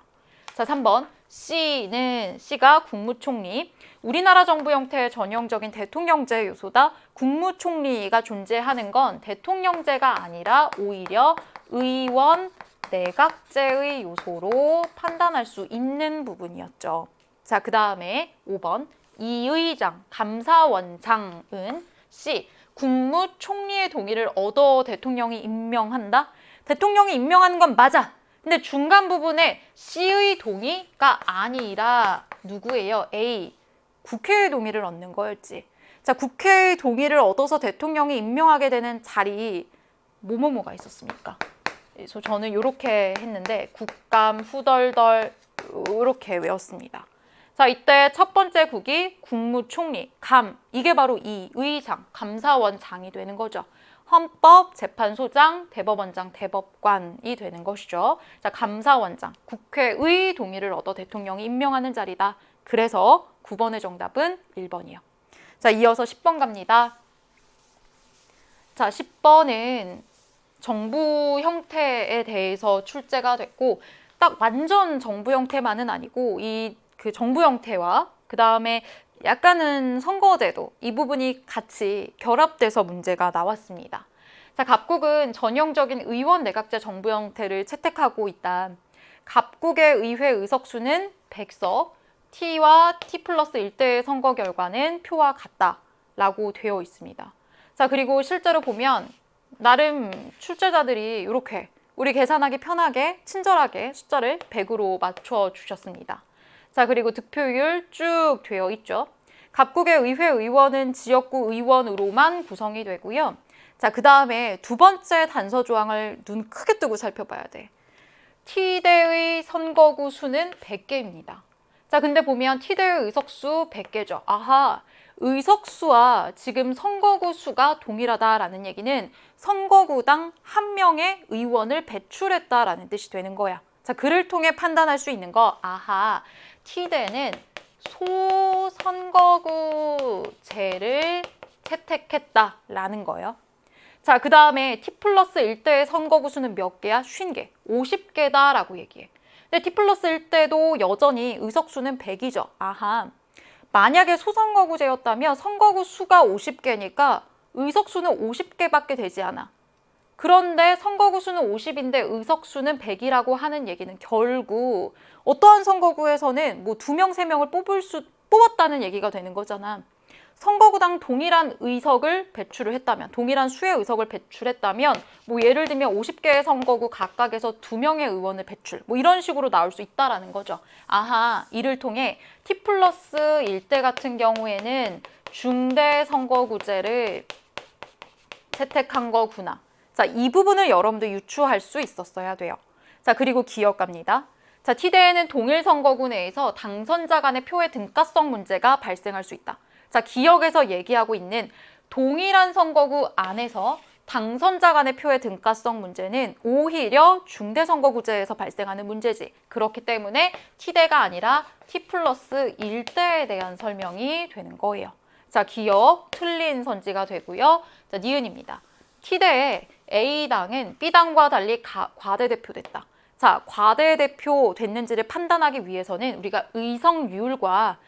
자, 3번. C가 국무총리. 우리나라 정부 형태의 전형적인 대통령제 요소다. 국무총리가 존재하는 건 대통령제가 아니라 오히려 의원, 내각제의 요소로 판단할 수 있는 부분이었죠. 자, 그 다음에 5번. 이 의장, 감사원장은 C, 국무총리의 동의를 얻어 대통령이 임명한다? 대통령이 임명하는 건 맞아. 근데 중간 부분에 C의 동의가 아니라 누구예요? A, 국회의 동의를 얻는 거였지. 자, 국회의 동의를 얻어서 대통령이 임명하게 되는 자리 뭐뭐뭐가 있었습니까? 그래서 저는 이렇게 했는데 국감, 후덜덜 이렇게 외웠습니다. 자, 이때 첫 번째 국이 국무총리, 이게 바로 이 의장, 감사원장이 되는 거죠. 헌법재판소장, 대법원장, 대법관이 되는 것이죠. 자, 감사원장, 국회의 동의를 얻어 대통령이 임명하는 자리다. 그래서 9번의 정답은 1번이요. 자, 이어서 10번 갑니다. 자, 10번은 정부 형태에 대해서 출제가 됐고 딱 완전 정부 형태만은 아니고 그 정부 형태와 그 다음에 약간은 선거제도 이 부분이 같이 결합돼서 문제가 나왔습니다. 자, 갑국은 전형적인 의원 내각제 정부 형태를 채택하고 있다. 갑국의 의회 의석수는 100석, T와 T 플러스 1대의 선거 결과는 표와 같다라고 되어 있습니다. 자, 그리고 실제로 보면 나름 출제자들이 이렇게 우리 계산하기 편하게 친절하게 숫자를 100으로 맞춰 주셨습니다. 자, 그리고 득표율 쭉 되어 있죠. 갑국의 의회 의원은 지역구 의원으로만 구성이 되고요. 자, 그 다음에 두 번째 단서 조항을 눈 크게 뜨고 살펴봐야 돼. T대의 선거구 수는 100개입니다. 자, 근데 보면 T대의 의석수 100개죠. 아하, 의석수와 지금 선거구 수가 동일하다라는 얘기는 선거구당 한 명의 의원을 배출했다라는 뜻이 되는 거야. 자, 그를 통해 판단할 수 있는 거, 아하, T대는 소선거구제를 채택했다라는 거예요. 자, 그 다음에 T 플러스 1대의 선거구 수는 몇 개야? 50개, 50개다라고 얘기해. 근데 T 플러스 1대도 여전히 의석수는 100이죠. 아하, 만약에 소선거구제였다면 선거구 수가 50개니까 의석수는 50개밖에 되지 않아. 그런데 선거구 수는 50인데 의석수는 100이라고 하는 얘기는 결국 어떠한 선거구에서는 뭐 2명, 3명을 뽑았다는 얘기가 되는 거잖아. 선거구당 동일한 의석을 배출을 했다면, 동일한 수의 의석을 배출했다면 뭐 예를 들면 50개의 선거구 각각에서 2명의 의원을 배출, 뭐 이런 식으로 나올 수 있다라는 거죠. 아하, 이를 통해 T 플러스 1대 같은 경우에는 중대 선거구제를 채택한 거구나. 자, 이 부분을 여러분들 유추할 수 있었어야 돼요. 자, 그리고 기억 갑니다. 자, T대에는 동일 선거구 내에서 당선자 간의 표의 등가성 문제가 발생할 수 있다. 자, 기억에서 얘기하고 있는 동일한 선거구 안에서 당선자 간의 표의 등가성 문제는 오히려 중대선거구제에서 발생하는 문제지. 그렇기 때문에 T대가 아니라 T 플러스 1대에 대한 설명이 되는 거예요. 자, 기억 틀린 선지가 되고요. 자, 니은입니다. T대에 A당은 B당과 달리 과대대표됐다. 자, 과대대표 됐는지를 판단하기 위해서는 우리가 의석률과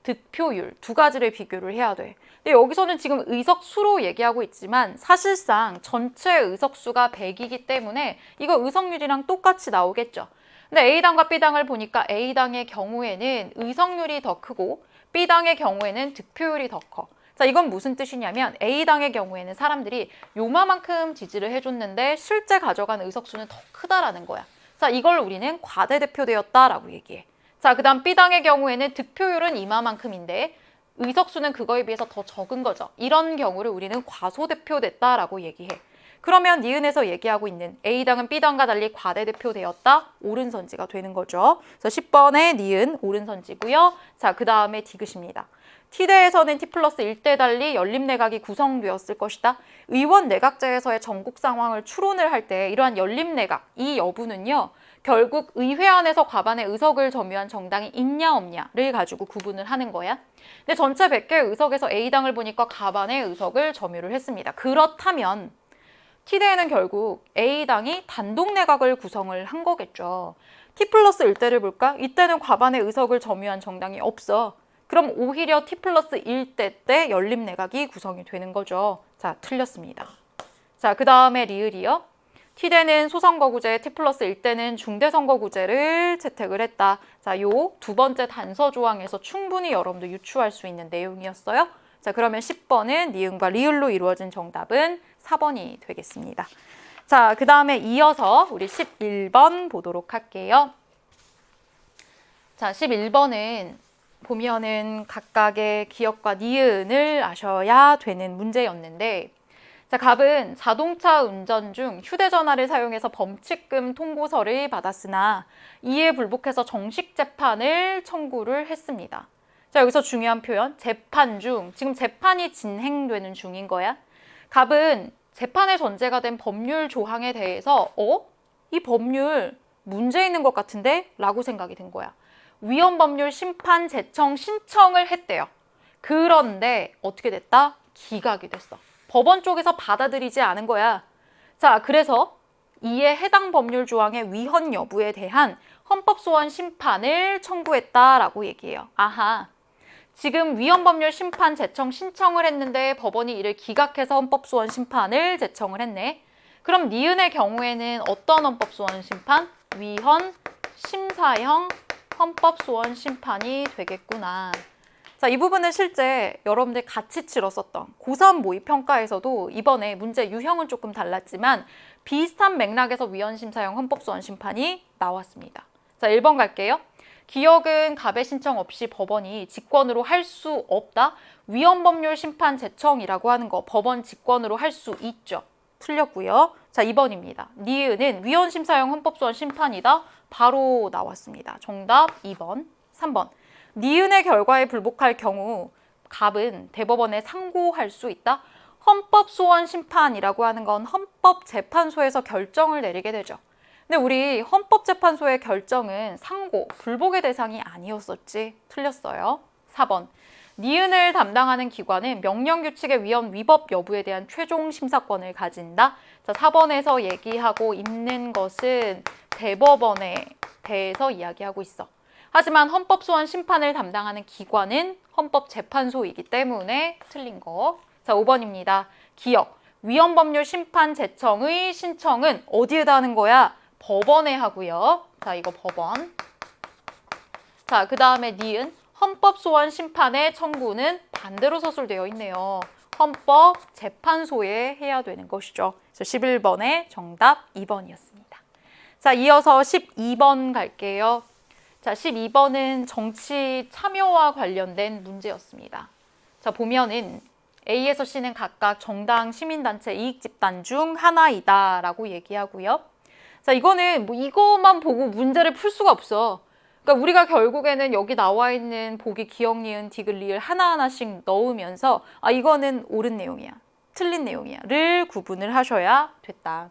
득표율 두 가지를 비교를 해야 돼. 근데 여기서는 지금 의석수로 얘기하고 있지만 사실상 전체 의석수가 100이기 때문에 이거 의석률이랑 똑같이 나오겠죠. 근데 A당과 B당을 보니까 A당의 경우에는 의석률이 더 크고 B당의 경우에는 득표율이 더 커. 자, 이건 무슨 뜻이냐면 A당의 경우에는 사람들이 요만큼 지지를 해줬는데 실제 가져간 의석수는 더 크다라는 거야. 자, 이걸 우리는 과대대표되었다라고 얘기해. 자, 그 다음 B당의 경우에는 득표율은 이만큼인데 의석수는 그거에 비해서 더 적은 거죠. 이런 경우를 우리는 과소대표됐다라고 얘기해. 그러면 니은에서 얘기하고 있는 A당은 B당과 달리 과대대표되었다. 옳은 선지가 되는 거죠. 그래서 10번의 니은 옳은 선지고요. 자, 그 다음에 디귿입니다. T대에서는 T 플러스 1대 달리 연립내각이 구성되었을 것이다. 의원 내각제에서의 전국 상황을 추론을 할 때 이러한 연립내각, 이 여부는요. 결국 의회 안에서 과반의 의석을 점유한 정당이 있냐 없냐를 가지고 구분을 하는 거야. 근데 전체 100개의 의석에서 A당을 보니까 과반의 의석을 점유를 했습니다. 그렇다면 T대에는 결국 A당이 단독 내각을 구성을 한 거겠죠. T 플러스 1대를 볼까? 이때는 과반의 의석을 점유한 정당이 없어. 그럼 오히려 T 플러스 1대 때 연립내각이 구성이 되는 거죠. 자, 틀렸습니다. 자, 그 다음에 리을이요. T대는 소선거구제, T 플러스 1대는 중대선거구제를 채택을 했다. 자, 요 두 번째 단서 조항에서 충분히 여러분도 유추할 수 있는 내용이었어요. 자, 그러면 10번은 니은과 리을로 이루어진 정답은 4번이 되겠습니다. 자, 그 다음에 이어서 우리 11번 보도록 할게요. 자, 11번은 보면은 각각의 기억과 니은을 아셔야 되는 문제였는데, 자, 갑은 자동차 운전 중 휴대전화를 사용해서 범칙금 통고서를 받았으나 이에 불복해서 정식 재판을 청구를 했습니다. 자, 여기서 중요한 표현, 재판 중, 지금 재판이 진행되는 중인 거야. 갑은 재판의 전제가 된 법률 조항에 대해서 이 법률 문제 있는 것 같은데? 라고 생각이 든 거야. 위헌법률 심판 제청 신청을 했대요. 그런데 어떻게 됐다? 기각이 됐어. 법원 쪽에서 받아들이지 않은 거야. 자, 그래서 이에 해당 법률 조항의 위헌 여부에 대한 헌법소원 심판을 청구했다라고 얘기해요. 아하, 지금 위헌법률 심판 제청 신청을 했는데 법원이 이를 기각해서 헌법소원 심판을 제청을 했네. 그럼 니은의 경우에는 어떤 헌법소원 심판? 위헌 심사형 헌법소원 심판이 되겠구나. 자, 이 부분은 실제 여러분들 같이 치렀었던 고3 모의평가에서도 이번에 문제 유형은 조금 달랐지만 비슷한 맥락에서 위헌심사형 헌법소원 심판이 나왔습니다. 자, 1번 갈게요. 기억은 갑의 신청 없이 법원이 직권으로 할 수 없다. 위헌법률 심판 제청이라고 하는 거 법원 직권으로 할 수 있죠. 틀렸고요. 자, 2번입니다. 니은은 위헌심사형 헌법소원 심판이다. 바로 나왔습니다. 정답 2번. 3번. 니은의 결과에 불복할 경우 갑은 대법원에 상고할 수 있다. 헌법소원 심판이라고 하는 건 헌법재판소에서 결정을 내리게 되죠. 근데 우리 헌법재판소의 결정은 상고, 불복의 대상이 아니었었지. 틀렸어요. 4번. 니은을 담당하는 기관은 명령규칙의 위헌 위법 여부에 대한 최종 심사권을 가진다. 자, 4번에서 얘기하고 있는 것은 대법원에 대해서 이야기하고 있어. 하지만 헌법소원 심판을 담당하는 기관은 헌법재판소이기 때문에 틀린 거. 자, 5번입니다. 기억. 위헌법률 심판 제청의 신청은 어디에다 하는 거야? 법원에 하고요. 자, 이거 법원. 자, 그 다음에 니은. 헌법소원 심판의 청구는 반대로 서술되어 있네요. 헌법재판소에 해야 되는 것이죠. 그래서 11번의 정답 2번이었습니다. 자, 이어서 12번 갈게요. 자, 12번은 정치 참여와 관련된 문제였습니다. 자, 보면은 A에서 C는 각각 정당, 시민단체, 이익집단 중 하나이다 라고 얘기하고요. 자, 이거는 뭐 이것만 보고 문제를 풀 수가 없어. 그러니까 우리가 결국에는 여기 나와 있는 보기 기억, 니은, 디귿, 리을 하나하나씩 넣으면서 이거는 옳은 내용이야. 틀린 내용이야. 를 구분을 하셔야 됐다.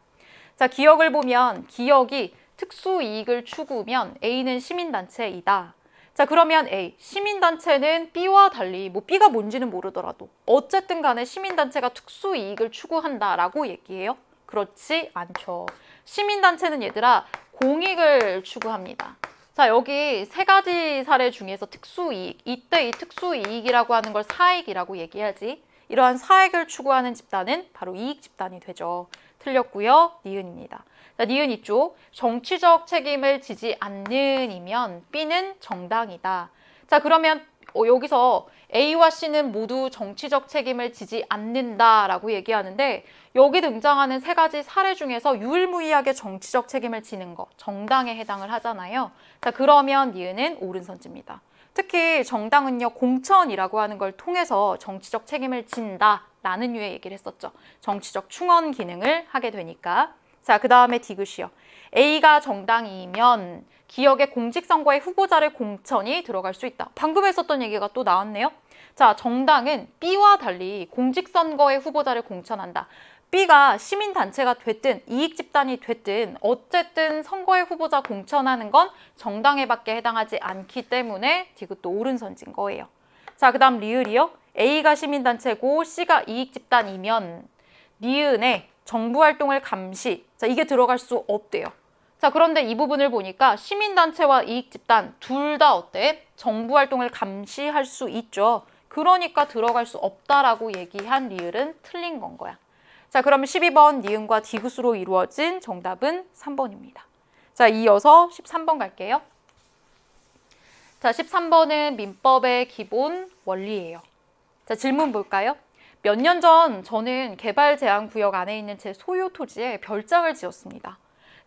자, 기역을 보면 기역이 특수이익을 추구면 A는 시민단체이다. 자, 그러면 A, 시민단체는 B와 달리 뭐 B가 뭔지는 모르더라도 어쨌든 간에 시민단체가 특수이익을 추구한다라고 얘기해요? 그렇지 않죠. 시민단체는 얘들아 공익을 추구합니다. 자, 여기 세 가지 사례 중에서 특수이익, 이때 이 특수이익이라고 하는 걸 사익이라고 얘기하지. 이러한 사익을 추구하는 집단은 바로 이익 집단이 되죠. 틀렸고요. 니은입니다. 자, 니은 이쪽 정치적 책임을 지지 않는이면 B는 정당이다. 자, 그러면 여기서 A와 C는 모두 정치적 책임을 지지 않는다라고 얘기하는데 여기 등장하는 세 가지 사례 중에서 유일무이하게 정치적 책임을 지는 거, 정당에 해당을 하잖아요. 자, 그러면 니은은 옳은 선지입니다. 특히 정당은요, 공천이라고 하는 걸 통해서 정치적 책임을 진다라는 류의 얘기를 했었죠. 정치적 충원 기능을 하게 되니까. 자, 그 다음에 디귿이요. A가 정당이면 기역의 공직선거에 후보자를 공천이 들어갈 수 있다. 방금 했었던 얘기가 또 나왔네요. 자, 정당은 B와 달리 공직선거에 후보자를 공천한다. B가 시민단체가 됐든 이익집단이 됐든 어쨌든 선거에 후보자 공천하는 건 정당에밖에 해당하지 않기 때문에 디귿도 옳은 선지인 거예요. 자, 그 다음 리을이요. A가 시민단체고 C가 이익집단이면 니은에 정부활동을 감시, 자, 이게 들어갈 수 없대요. 자, 그런데 이 부분을 보니까 시민단체와 이익집단 둘 다 어때? 정부활동을 감시할 수 있죠. 그러니까 들어갈 수 없다라고 얘기한 리을은 틀린 건 거야. 자, 그러면 12번 니은과 디귿으로 이루어진 정답은 3번입니다. 자, 이어서 13번 갈게요. 자, 13번은 민법의 기본 원리예요. 자, 질문 볼까요? 몇 년 전 저는 개발제한구역 안에 있는 제 소유 토지에 별장을 지었습니다.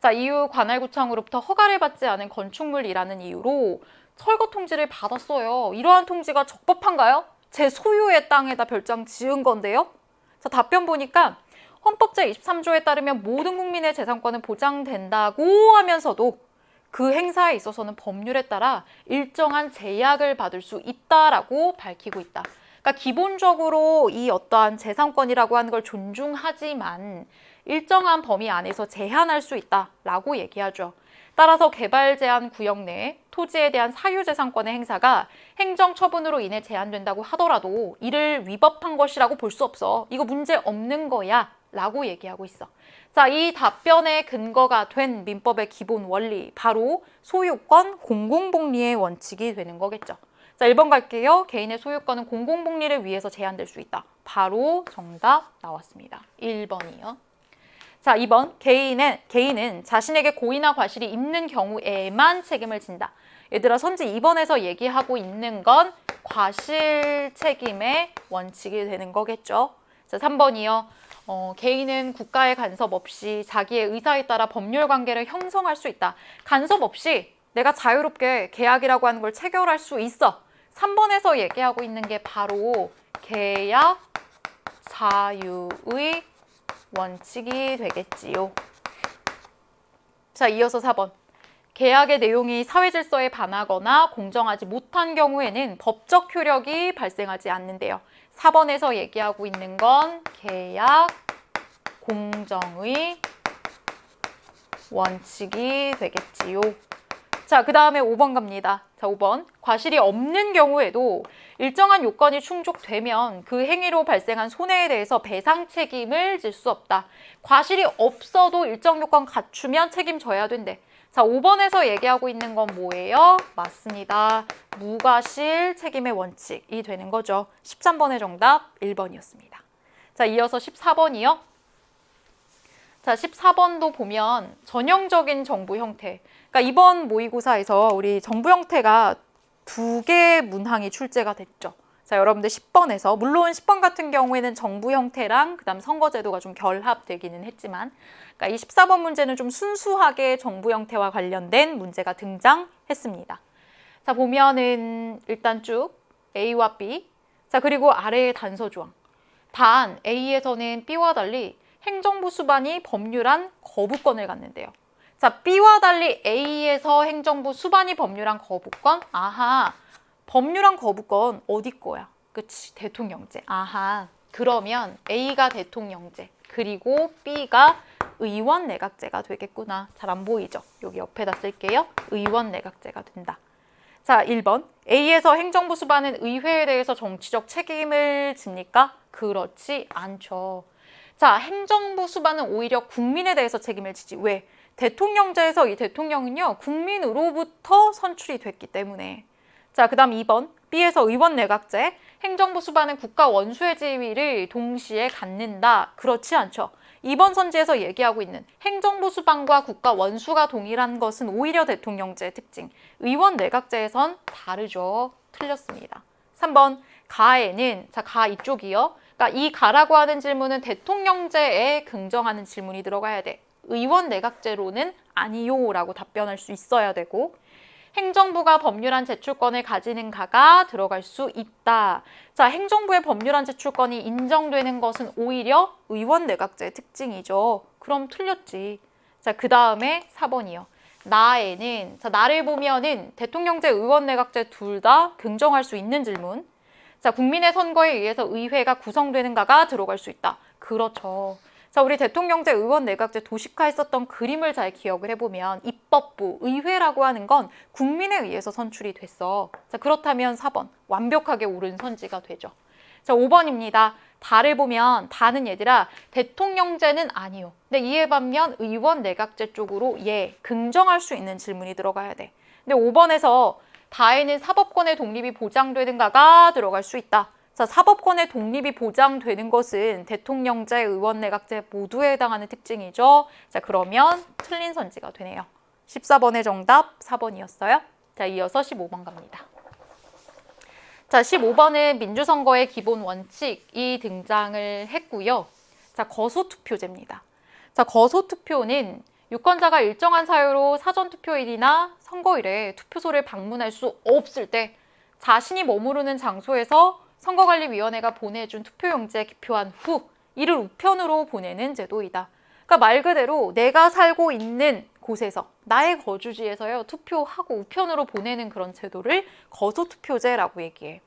자, 이후 관할구청으로부터 허가를 받지 않은 건축물이라는 이유로 철거 통지를 받았어요. 이러한 통지가 적법한가요? 제 소유의 땅에다 별장 지은 건데요. 자, 답변 보니까 헌법 제23조에 따르면 모든 국민의 재산권은 보장된다고 하면서도 그 행사에 있어서는 법률에 따라 일정한 제약을 받을 수 있다라고 밝히고 있다. 그러니까 기본적으로 이 어떠한 재산권이라고 하는 걸 존중하지만 일정한 범위 안에서 제한할 수 있다라고 얘기하죠. 따라서 개발제한 구역 내 토지에 대한 사유재산권의 행사가 행정처분으로 인해 제한된다고 하더라도 이를 위법한 것이라고 볼 수 없어. 이거 문제 없는 거야 라고 얘기하고 있어. 자, 이 답변의 근거가 된 민법의 기본 원리, 바로 소유권 공공복리의 원칙이 되는 거겠죠. 자, 1번 갈게요. 개인의 소유권은 공공복리를 위해서 제한될 수 있다. 바로 정답 나왔습니다. 1번이요. 자, 2번. 개인은 자신에게 고의나 과실이 있는 경우에만 책임을 진다. 얘들아, 선지 2번에서 얘기하고 있는 건 과실 책임의 원칙이 되는 거겠죠. 자, 3번이요. 개인은 국가의 간섭 없이 자기의 의사에 따라 법률 관계를 형성할 수 있다. 간섭 없이 내가 자유롭게 계약이라고 하는 걸 체결할 수 있어. 3번에서 얘기하고 있는 게 바로 계약 자유의 원칙이 되겠지요. 자, 이어서 4번. 계약의 내용이 사회질서에 반하거나 공정하지 못한 경우에는 법적 효력이 발생하지 않는데요. 4번에서 얘기하고 있는 건 계약 공정의 원칙이 되겠지요. 자, 그 다음에 5번 갑니다. 자, 5번. 과실이 없는 경우에도 일정한 요건이 충족되면 그 행위로 발생한 손해에 대해서 배상 책임을 질 수 없다. 과실이 없어도 일정 요건 갖추면 책임져야 된대. 자, 5번에서 얘기하고 있는 건 뭐예요? 맞습니다. 무과실 책임의 원칙이 되는 거죠. 13번의 정답 1번이었습니다. 자, 이어서 14번이요. 자, 14번도 보면 전형적인 정부 형태. 그러니까 이번 모의고사에서 우리 정부 형태가 2개의 문항이 출제가 됐죠. 자, 여러분들 10번에서 물론 10번 같은 경우에는 정부 형태랑 그다음 선거제도가 좀 결합되기는 했지만 그러니까 이 14번 문제는 좀 순수하게 정부 형태와 관련된 문제가 등장했습니다. 자, 보면은 일단 쭉 A와 B. 자, 그리고 아래의 단서 조항. 단 A에서는 B와 달리 행정부 수반이 법률안 거부권을 갖는데요. 자, B와 달리 A에서 행정부 수반이 법률안 거부권? 아하, 법률안 거부권 어디 거야? 그치, 대통령제. 아하, 그러면 A가 대통령제, 그리고 B가 의원 내각제가 되겠구나. 잘 안 보이죠? 여기 옆에다 쓸게요. 의원 내각제가 된다. 자, 1번. A에서 행정부 수반은 의회에 대해서 정치적 책임을 집니까? 그렇지 않죠. 자, 행정부 수반은 오히려 국민에 대해서 책임을 지지. 왜? 대통령제에서 이 대통령은요, 국민으로부터 선출이 됐기 때문에. 자, 그 다음 2번. B에서 의원 내각제. 행정부 수반은 국가 원수의 지위를 동시에 갖는다. 그렇지 않죠. 이번 선지에서 얘기하고 있는 행정부 수반과 국가 원수가 동일한 것은 오히려 대통령제의 특징. 의원 내각제에선 다르죠. 틀렸습니다. 3번. 가에는, 자, 가 이쪽이요. 그러니까 이 가라고 하는 질문은 대통령제에 긍정하는 질문이 들어가야 돼. 의원 내각제로는 아니요 라고 답변할 수 있어야 되고, 행정부가 법률안 제출권을 가지는 가가 들어갈 수 있다. 자, 행정부의 법률안 제출권이 인정되는 것은 오히려 의원 내각제의 특징이죠. 그럼 틀렸지. 자, 그 다음에 4번이요. 나에는, 자, 나를 보면은 대통령제, 의원 내각제 둘 다 긍정할 수 있는 질문. 자, 국민의 선거에 의해서 의회가 구성되는가가 들어갈 수 있다. 그렇죠. 자, 우리 대통령제, 의원 내각제 도식화했었던 그림을 잘 기억을 해보면 입법부, 의회라고 하는 건 국민에 의해서 선출이 됐어. 자, 그렇다면 4번, 완벽하게 옳은 선지가 되죠. 자, 5번입니다. 다를 보면 다는 얘들아 대통령제는 아니요. 근데 이에 반면 의원 내각제 쪽으로 긍정할 수 있는 질문이 들어가야 돼. 근데 5번에서 다에는 사법권의 독립이 보장되는가가 들어갈 수 있다. 자, 사법권의 독립이 보장되는 것은 대통령제, 의원 내각제 모두에 해당하는 특징이죠. 자, 그러면 틀린 선지가 되네요. 14번의 정답 4번이었어요. 자, 이어서 15번 갑니다. 자, 15번은 민주선거의 기본 원칙이 등장을 했고요. 자, 거소투표제입니다. 자, 거소투표는 유권자가 일정한 사유로 사전투표일이나 선거일에 투표소를 방문할 수 없을 때 자신이 머무르는 장소에서 선거관리위원회가 보내준 투표용지에 기표한 후 이를 우편으로 보내는 제도이다. 그러니까 말 그대로 내가 살고 있는 곳에서 나의 거주지에서요 투표하고 우편으로 보내는 그런 제도를 거소투표제라고 얘기해.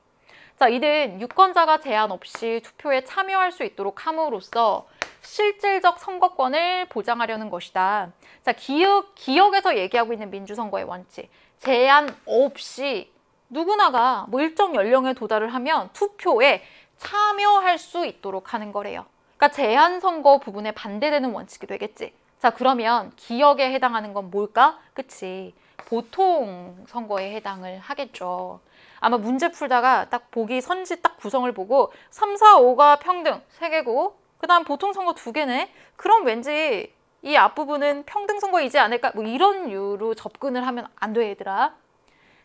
자, 이는 유권자가 제한 없이 투표에 참여할 수 있도록 함으로써 실질적 선거권을 보장하려는 것이다. 자, 기억에서 얘기하고 있는 민주선거의 원칙. 제한 없이 누구나가 뭐 일정 연령에 도달을 하면 투표에 참여할 수 있도록 하는 거래요. 그러니까 제한 선거 부분에 반대되는 원칙이 되겠지. 자, 그러면 기억에 해당하는 건 뭘까? 그치. 보통 선거에 해당을 하겠죠. 아마 문제 풀다가 딱 보기 선지 딱 구성을 보고 3, 4, 5가 평등 3개고 그 다음 보통 선거 2개네? 그럼 왠지 이 앞부분은 평등 선거이지 않을까? 뭐 이런 이유로 접근을 하면 안 돼, 얘들아.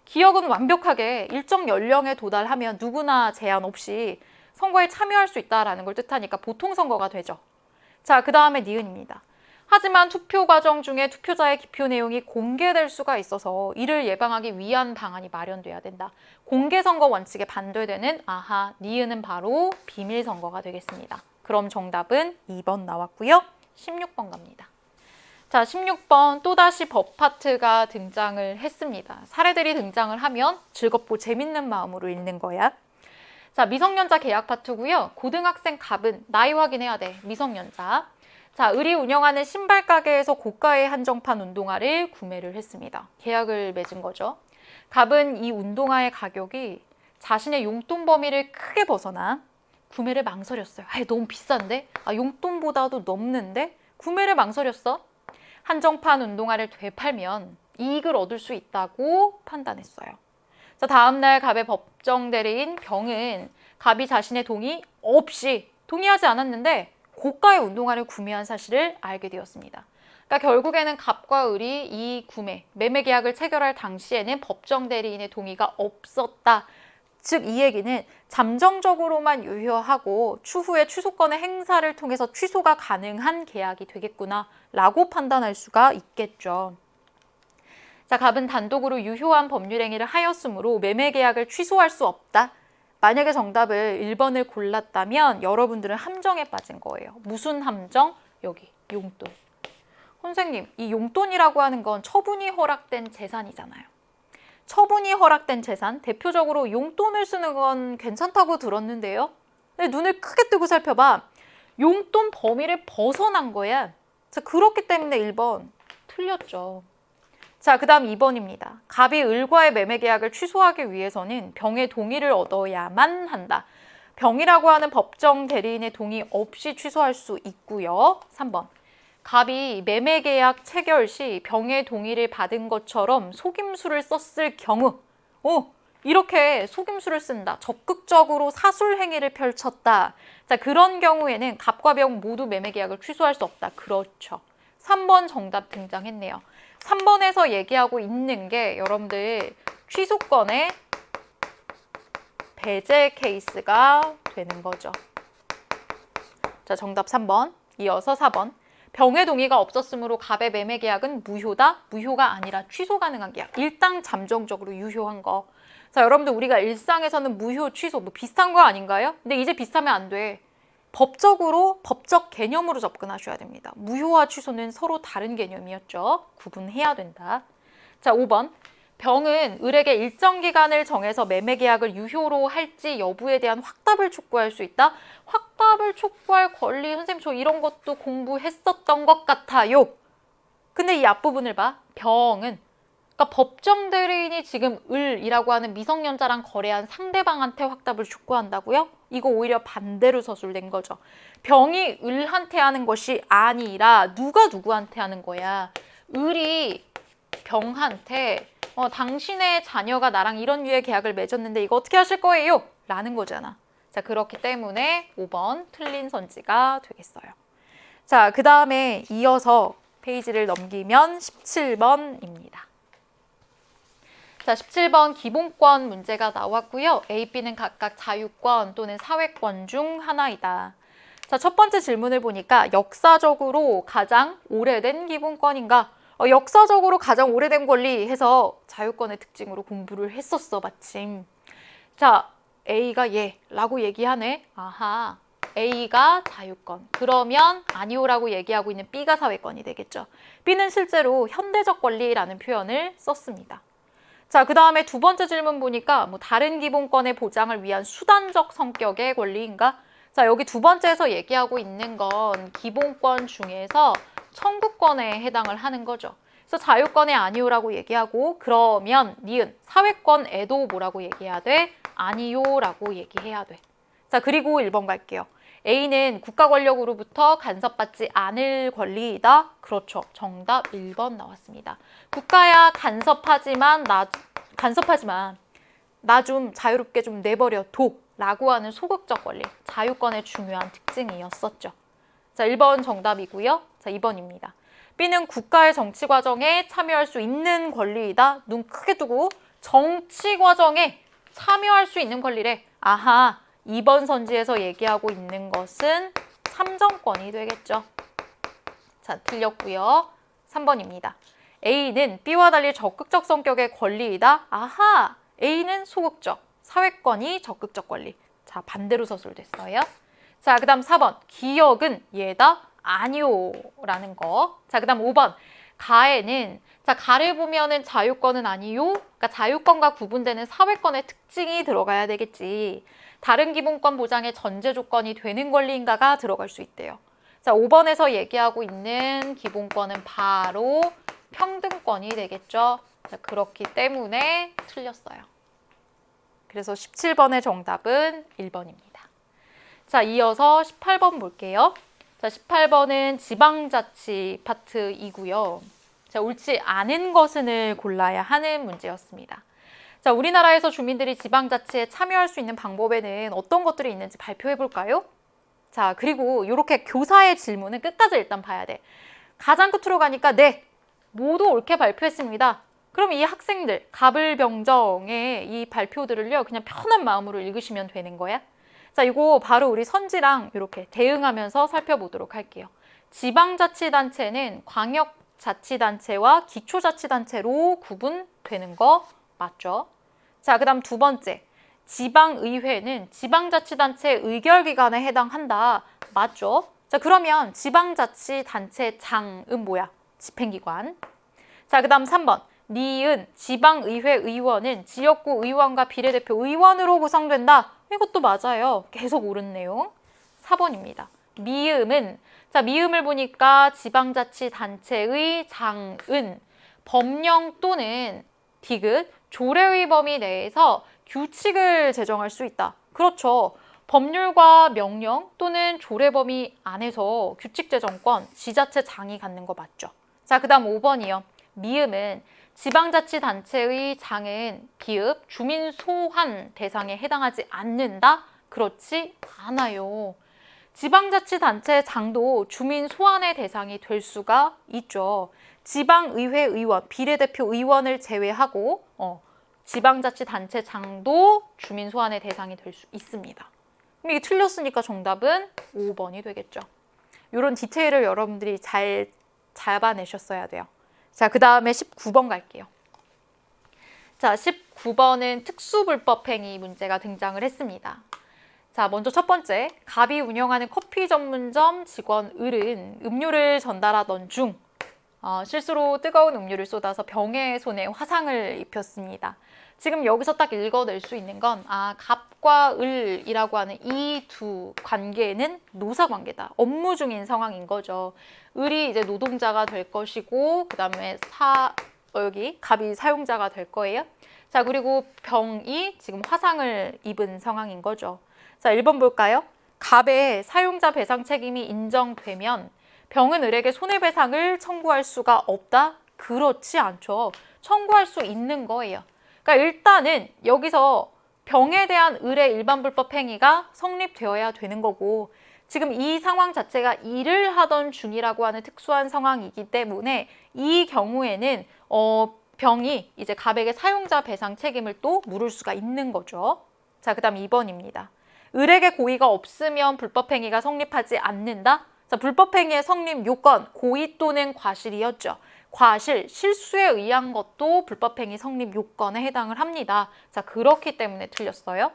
기억은 완벽하게 일정 연령에 도달하면 누구나 제한 없이 선거에 참여할 수 있다는 걸 뜻하니까 보통 선거가 되죠. 자, 그 다음에 니은입니다. 하지만 투표 과정 중에 투표자의 기표 내용이 공개될 수가 있어서 이를 예방하기 위한 방안이 마련돼야 된다. 공개선거 원칙에 반대되는 니은은 바로 비밀선거가 되겠습니다. 그럼 정답은 2번 나왔고요. 16번 갑니다. 자, 16번 또다시 법 파트가 등장을 했습니다. 사례들이 등장을 하면 즐겁고 재밌는 마음으로 읽는 거야. 자, 미성년자 계약 파트고요. 고등학생 갑은 나이 확인해야 돼. 미성년자. 자, 을이 운영하는 신발 가게에서 고가의 한정판 운동화를 구매를 했습니다. 계약을 맺은 거죠. 갑은 이 운동화의 가격이 자신의 용돈 범위를 크게 벗어나 구매를 망설였어요. 너무 비싼데? 용돈보다도 넘는데? 구매를 망설였어. 한정판 운동화를 되팔면 이익을 얻을 수 있다고 판단했어요. 자, 다음날 갑의 법정 대리인 병은 갑이 자신의 동의 없이 동의하지 않았는데 고가의 운동화를 구매한 사실을 알게 되었습니다. 그러니까 결국에는 갑과 을이 이 매매 계약을 체결할 당시에는 법정 대리인의 동의가 없었다. 즉, 이 얘기는 잠정적으로만 유효하고 추후에 취소권의 행사를 통해서 취소가 가능한 계약이 되겠구나 라고 판단할 수가 있겠죠. 자, 갑은 단독으로 유효한 법률 행위를 하였으므로 매매 계약을 취소할 수 없다. 만약에 정답을 1번을 골랐다면 여러분들은 함정에 빠진 거예요. 무슨 함정? 여기 용돈. 선생님, 이 용돈이라고 하는 건 처분이 허락된 재산이잖아요. 처분이 허락된 재산, 대표적으로 용돈을 쓰는 건 괜찮다고 들었는데요. 근데 눈을 크게 뜨고 살펴봐. 용돈 범위를 벗어난 거야. 자, 그렇기 때문에 1번 틀렸죠. 자, 그 다음 2번입니다. 갑이 을과의 매매 계약을 취소하기 위해서는 병의 동의를 얻어야만 한다. 병이라고 하는 법정 대리인의 동의 없이 취소할 수 있고요. 3번. 갑이 매매 계약 체결 시 병의 동의를 받은 것처럼 속임수를 썼을 경우, 이렇게 속임수를 쓴다. 적극적으로 사술 행위를 펼쳤다. 자, 그런 경우에는 갑과 병 모두 매매 계약을 취소할 수 없다. 그렇죠. 3번 정답 등장했네요. 3번에서 얘기하고 있는 게 여러분들 취소권의 배제 케이스가 되는 거죠. 자, 정답 3번. 이어서 4번. 병의 동의가 없었으므로 갑의 매매 계약은 무효다? 무효가 아니라 취소 가능한 계약. 일당 잠정적으로 유효한 거. 자, 여러분들 우리가 일상에서는 무효, 취소 뭐 비슷한 거 아닌가요? 근데 이제 비슷하면 안 돼. 법적으로, 법적 개념으로 접근하셔야 됩니다. 무효와 취소는 서로 다른 개념이었죠. 구분해야 된다. 자, 5번. 병은 을에게 일정 기간을 정해서 매매 계약을 유효로 할지 여부에 대한 확답을 촉구할 수 있다. 확답을 촉구할 권리, 선생님 저 이런 것도 공부했었던 것 같아요. 근데 이 앞부분을 봐. 병은 그러니까 법정 대리인이 지금 을이라고 하는 미성년자랑 거래한 상대방한테 확답을 촉구한다고요? 이거 오히려 반대로 서술된 거죠. 병이 을한테 하는 것이 아니라 누가 누구한테 하는 거야. 을이 병한테 당신의 자녀가 나랑 이런 류의 계약을 맺었는데 이거 어떻게 하실 거예요? 라는 거잖아. 자, 그렇기 때문에 5번 틀린 선지가 되겠어요. 자, 그 다음에 이어서 페이지를 넘기면 17번입니다. 자, 17번 기본권 문제가 나왔고요. A, B는 각각 자유권 또는 사회권 중 하나이다. 자, 첫 번째 질문을 보니까 역사적으로 가장 오래된 기본권인가? 역사적으로 가장 오래된 권리 해서 자유권의 특징으로 공부를 했었어, 마침. 자, A가 라고 얘기하네. 아하, A가 자유권. 그러면 아니오라고 얘기하고 있는 B가 사회권이 되겠죠. B는 실제로 현대적 권리라는 표현을 썼습니다. 자, 그 다음에 두 번째 질문 보니까 뭐 다른 기본권의 보장을 위한 수단적 성격의 권리인가? 자, 여기 두 번째에서 얘기하고 있는 건 기본권 중에서 청구권에 해당을 하는 거죠. 그래서 자유권의 아니오라고 얘기하고 그러면 니은 사회권에도 뭐라고 얘기해야 돼? 아니오라고 얘기해야 돼. 자, 그리고 1번 갈게요. A는 국가 권력으로부터 간섭받지 않을 권리이다. 그렇죠. 정답 1번 나왔습니다. 국가야 간섭하지만 나 좀 자유롭게 좀 내버려 둬 라고 하는 소극적 권리, 자유권의 중요한 특징이었었죠. 자, 1번 정답이고요. 자, 2번입니다. B는 국가의 정치 과정에 참여할 수 있는 권리이다. 눈 크게 뜨고 정치 과정에 참여할 수 있는 권리래. 아하, 2번 선지에서 얘기하고 있는 것은 참정권이 되겠죠. 자, 틀렸고요. 3번입니다. A는 B와 달리 적극적 성격의 권리이다. 아하, A는 소극적, 사회권이 적극적 권리. 자, 반대로 서술됐어요. 자, 그 다음 4번. 기억은 얘다. 아니오라는 거. 자, 그 다음 5번. 가에는 자, 가를 보면은 자유권은 아니요. 그러니까 자유권과 구분되는 사회권의 특징이 들어가야 되겠지. 다른 기본권 보장의 전제 조건이 되는 권리인가가 들어갈 수 있대요. 자, 5번에서 얘기하고 있는 기본권은 바로 평등권이 되겠죠. 자, 그렇기 때문에 틀렸어요. 그래서 17번의 정답은 1번입니다. 자, 이어서 18번 볼게요. 자, 18번은 지방자치 파트 2고요. 자, 옳지 않은 것을 골라야 하는 문제였습니다. 자, 우리나라에서 주민들이 지방자치에 참여할 수 있는 방법에는 어떤 것들이 있는지 발표해 볼까요? 자, 그리고 이렇게 교사의 질문은 끝까지 일단 봐야 돼. 가장 끝으로 가니까 네, 모두 옳게 발표했습니다. 그럼 이 학생들, 가불병정의 이 발표들을요, 그냥 편한 마음으로 읽으시면 되는 거야. 자, 이거 바로 우리 선지랑 이렇게 대응하면서 살펴보도록 할게요. 지방자치단체는 광역자치단체와 기초자치단체로 구분되는 거 맞죠? 자, 그 다음 두 번째. 지방의회는 지방자치단체 의결기관에 해당한다. 맞죠? 자, 그러면 지방자치단체장은 뭐야? 집행기관. 자, 그 다음 3번. 니은 지방의회 의원은 지역구 의원과 비례대표 의원으로 구성된다. 이것도 맞아요. 계속 옳은 내용. 4번입니다. 미음은, 자, 미음을 보니까 지방자치단체의 장은 법령 또는 디귿, 조례의 범위 내에서 규칙을 제정할 수 있다. 그렇죠. 법률과 명령 또는 조례 범위 안에서 규칙 제정권, 지자체장이 갖는 거 맞죠? 자, 그 다음 5번이요. 미음은 지방자치단체의 장은 비읍, 주민 소환 대상에 해당하지 않는다? 그렇지 않아요. 지방자치단체 장도 주민 소환의 대상이 될 수가 있죠. 지방의회 의원, 비례대표 의원을 제외하고 지방자치단체 장도 주민 소환의 대상이 될 수 있습니다. 그럼 이게 틀렸으니까 정답은 5번이 되겠죠. 이런 디테일을 여러분들이 잘 잡아내셨어야 돼요. 자, 그 다음에 19번 갈게요. 자, 19번은 특수불법행위 문제가 등장을 했습니다. 자, 먼저 첫 번째, 갑이 운영하는 커피 전문점 직원 을은 음료를 전달하던 중 실수로 뜨거운 음료를 쏟아서 병의 손에 화상을 입혔습니다. 지금 여기서 딱 읽어낼 수 있는 건 갑과 을이라고 하는 이 두 관계는 노사관계다. 업무 중인 상황인 거죠. 을이 이제 노동자가 될 것이고 그 다음에 여기 갑이 사용자가 될 거예요. 자, 그리고 병이 지금 화상을 입은 상황인 거죠. 자, 1번 볼까요? 갑의 사용자 배상 책임이 인정되면 병은 을에게 손해배상을 청구할 수가 없다? 그렇지 않죠. 청구할 수 있는 거예요. 그러니까 일단은 여기서 병에 대한 을의 일반 불법 행위가 성립되어야 되는 거고 지금 이 상황 자체가 일을 하던 중이라고 하는 특수한 상황이기 때문에 이 경우에는 병이 이제 갑에게 사용자 배상 책임을 또 물을 수가 있는 거죠. 자, 그 다음 2번입니다. 을에게 고의가 없으면 불법행위가 성립하지 않는다? 자, 불법행위의 성립 요건, 고의 또는 과실이었죠. 과실, 실수에 의한 것도 불법행위 성립 요건에 해당을 합니다. 자, 그렇기 때문에 틀렸어요.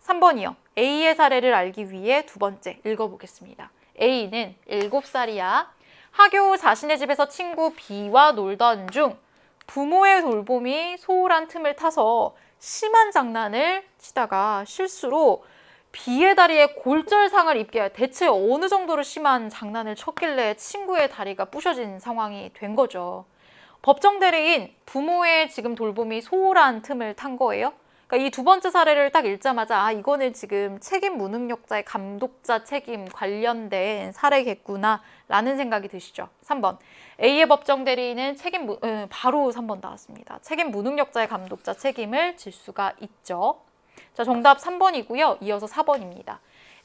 3번이요. A의 사례를 알기 위해 두 번째 읽어보겠습니다. A는 7살이야. 하교 자신의 집에서 친구 B와 놀던 중 부모의 돌봄이 소홀한 틈을 타서 심한 장난을 치다가 실수로 B의 다리에 골절상을 입게 할 대체 어느 정도로 심한 장난을 쳤길래 친구의 다리가 부셔진 상황이 된 거죠. 법정 대리인 부모의 지금 돌봄이 소홀한 틈을 탄 거예요. 그러니까 이 두 번째 사례를 딱 읽자마자 이거는 지금 책임 무능력자의 감독자 책임 관련된 사례겠구나 라는 생각이 드시죠. 3번. A의 법정 대리인은 바로 3번 나왔습니다. 책임 무능력자의 감독자 책임을 질 수가 있죠. 자, 정답 3번이고요. 이어서 4번입니다.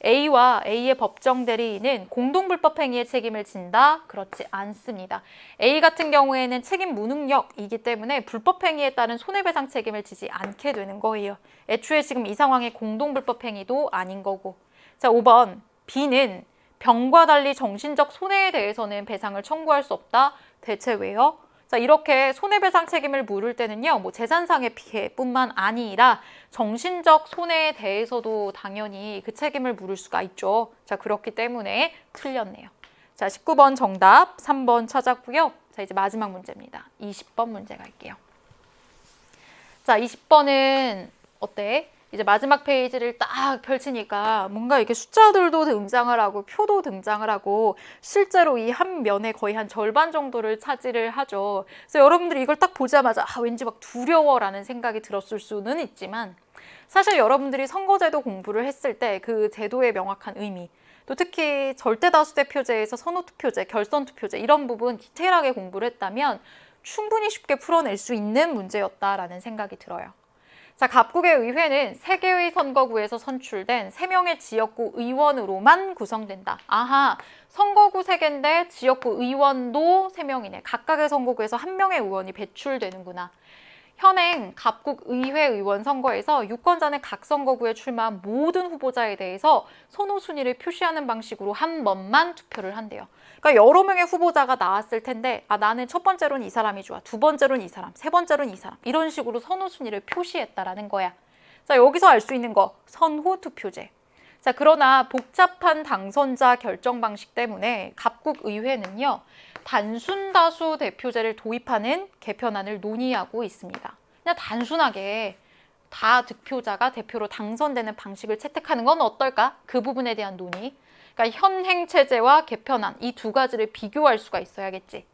A와 A의 법정 대리인은 공동불법행위의 책임을 진다? 그렇지 않습니다. A 같은 경우에는 책임 무능력이기 때문에 불법행위에 따른 손해배상 책임을 지지 않게 되는 거예요. 애초에 지금 이 상황의 공동불법행위도 아닌 거고. 자, 5번. B는 병과 달리 정신적 손해에 대해서는 배상을 청구할 수 없다? 대체 왜요? 자, 이렇게 손해배상 책임을 물을 때는요, 뭐 재산상의 피해뿐만 아니라 정신적 손해에 대해서도 당연히 그 책임을 물을 수가 있죠. 자, 그렇기 때문에 틀렸네요. 자, 19번 정답 3번 찾았고요. 자, 이제 마지막 문제입니다. 20번 문제 갈게요. 자, 20번은 어때? 이제 마지막 페이지를 딱 펼치니까 뭔가 이렇게 숫자들도 등장을 하고 표도 등장을 하고 실제로 이 한 면의 거의 한 절반 정도를 차지를 하죠. 그래서 여러분들이 이걸 딱 보자마자 왠지 막 두려워라는 생각이 들었을 수는 있지만 사실 여러분들이 선거제도 공부를 했을 때 그 제도의 명확한 의미 또 특히 절대다수대표제에서 선호투표제, 결선투표제 이런 부분 디테일하게 공부를 했다면 충분히 쉽게 풀어낼 수 있는 문제였다라는 생각이 들어요. 자, 갑국의 의회는 3개의 선거구에서 선출된 3명의 지역구 의원으로만 구성된다. 아하, 선거구 3개인데 지역구 의원도 3명이네. 각각의 선거구에서 1명의 의원이 배출되는구나. 현행 갑국 의회 의원 선거에서 유권자는 각 선거구에 출마한 모든 후보자에 대해서 선호 순위를 표시하는 방식으로 한 번만 투표를 한대요. 그러니까 여러 명의 후보자가 나왔을 텐데 나는 첫 번째로는 이 사람이 좋아, 두 번째로는 이 사람, 세 번째로는 이 사람 이런 식으로 선호 순위를 표시했다라는 거야. 자, 여기서 알 수 있는 거 선호 투표제. 자, 그러나 복잡한 당선자 결정 방식 때문에 갑국 의회는요. 단순 다수 대표제를 도입하는 개편안을 논의하고 있습니다. 그냥 단순하게 다 득표자가 대표로 당선되는 방식을 채택하는 건 어떨까? 그 부분에 대한 논의. 그러니까 현행 체제와 개편안 이 두 가지를 비교할 수가 있어야겠지.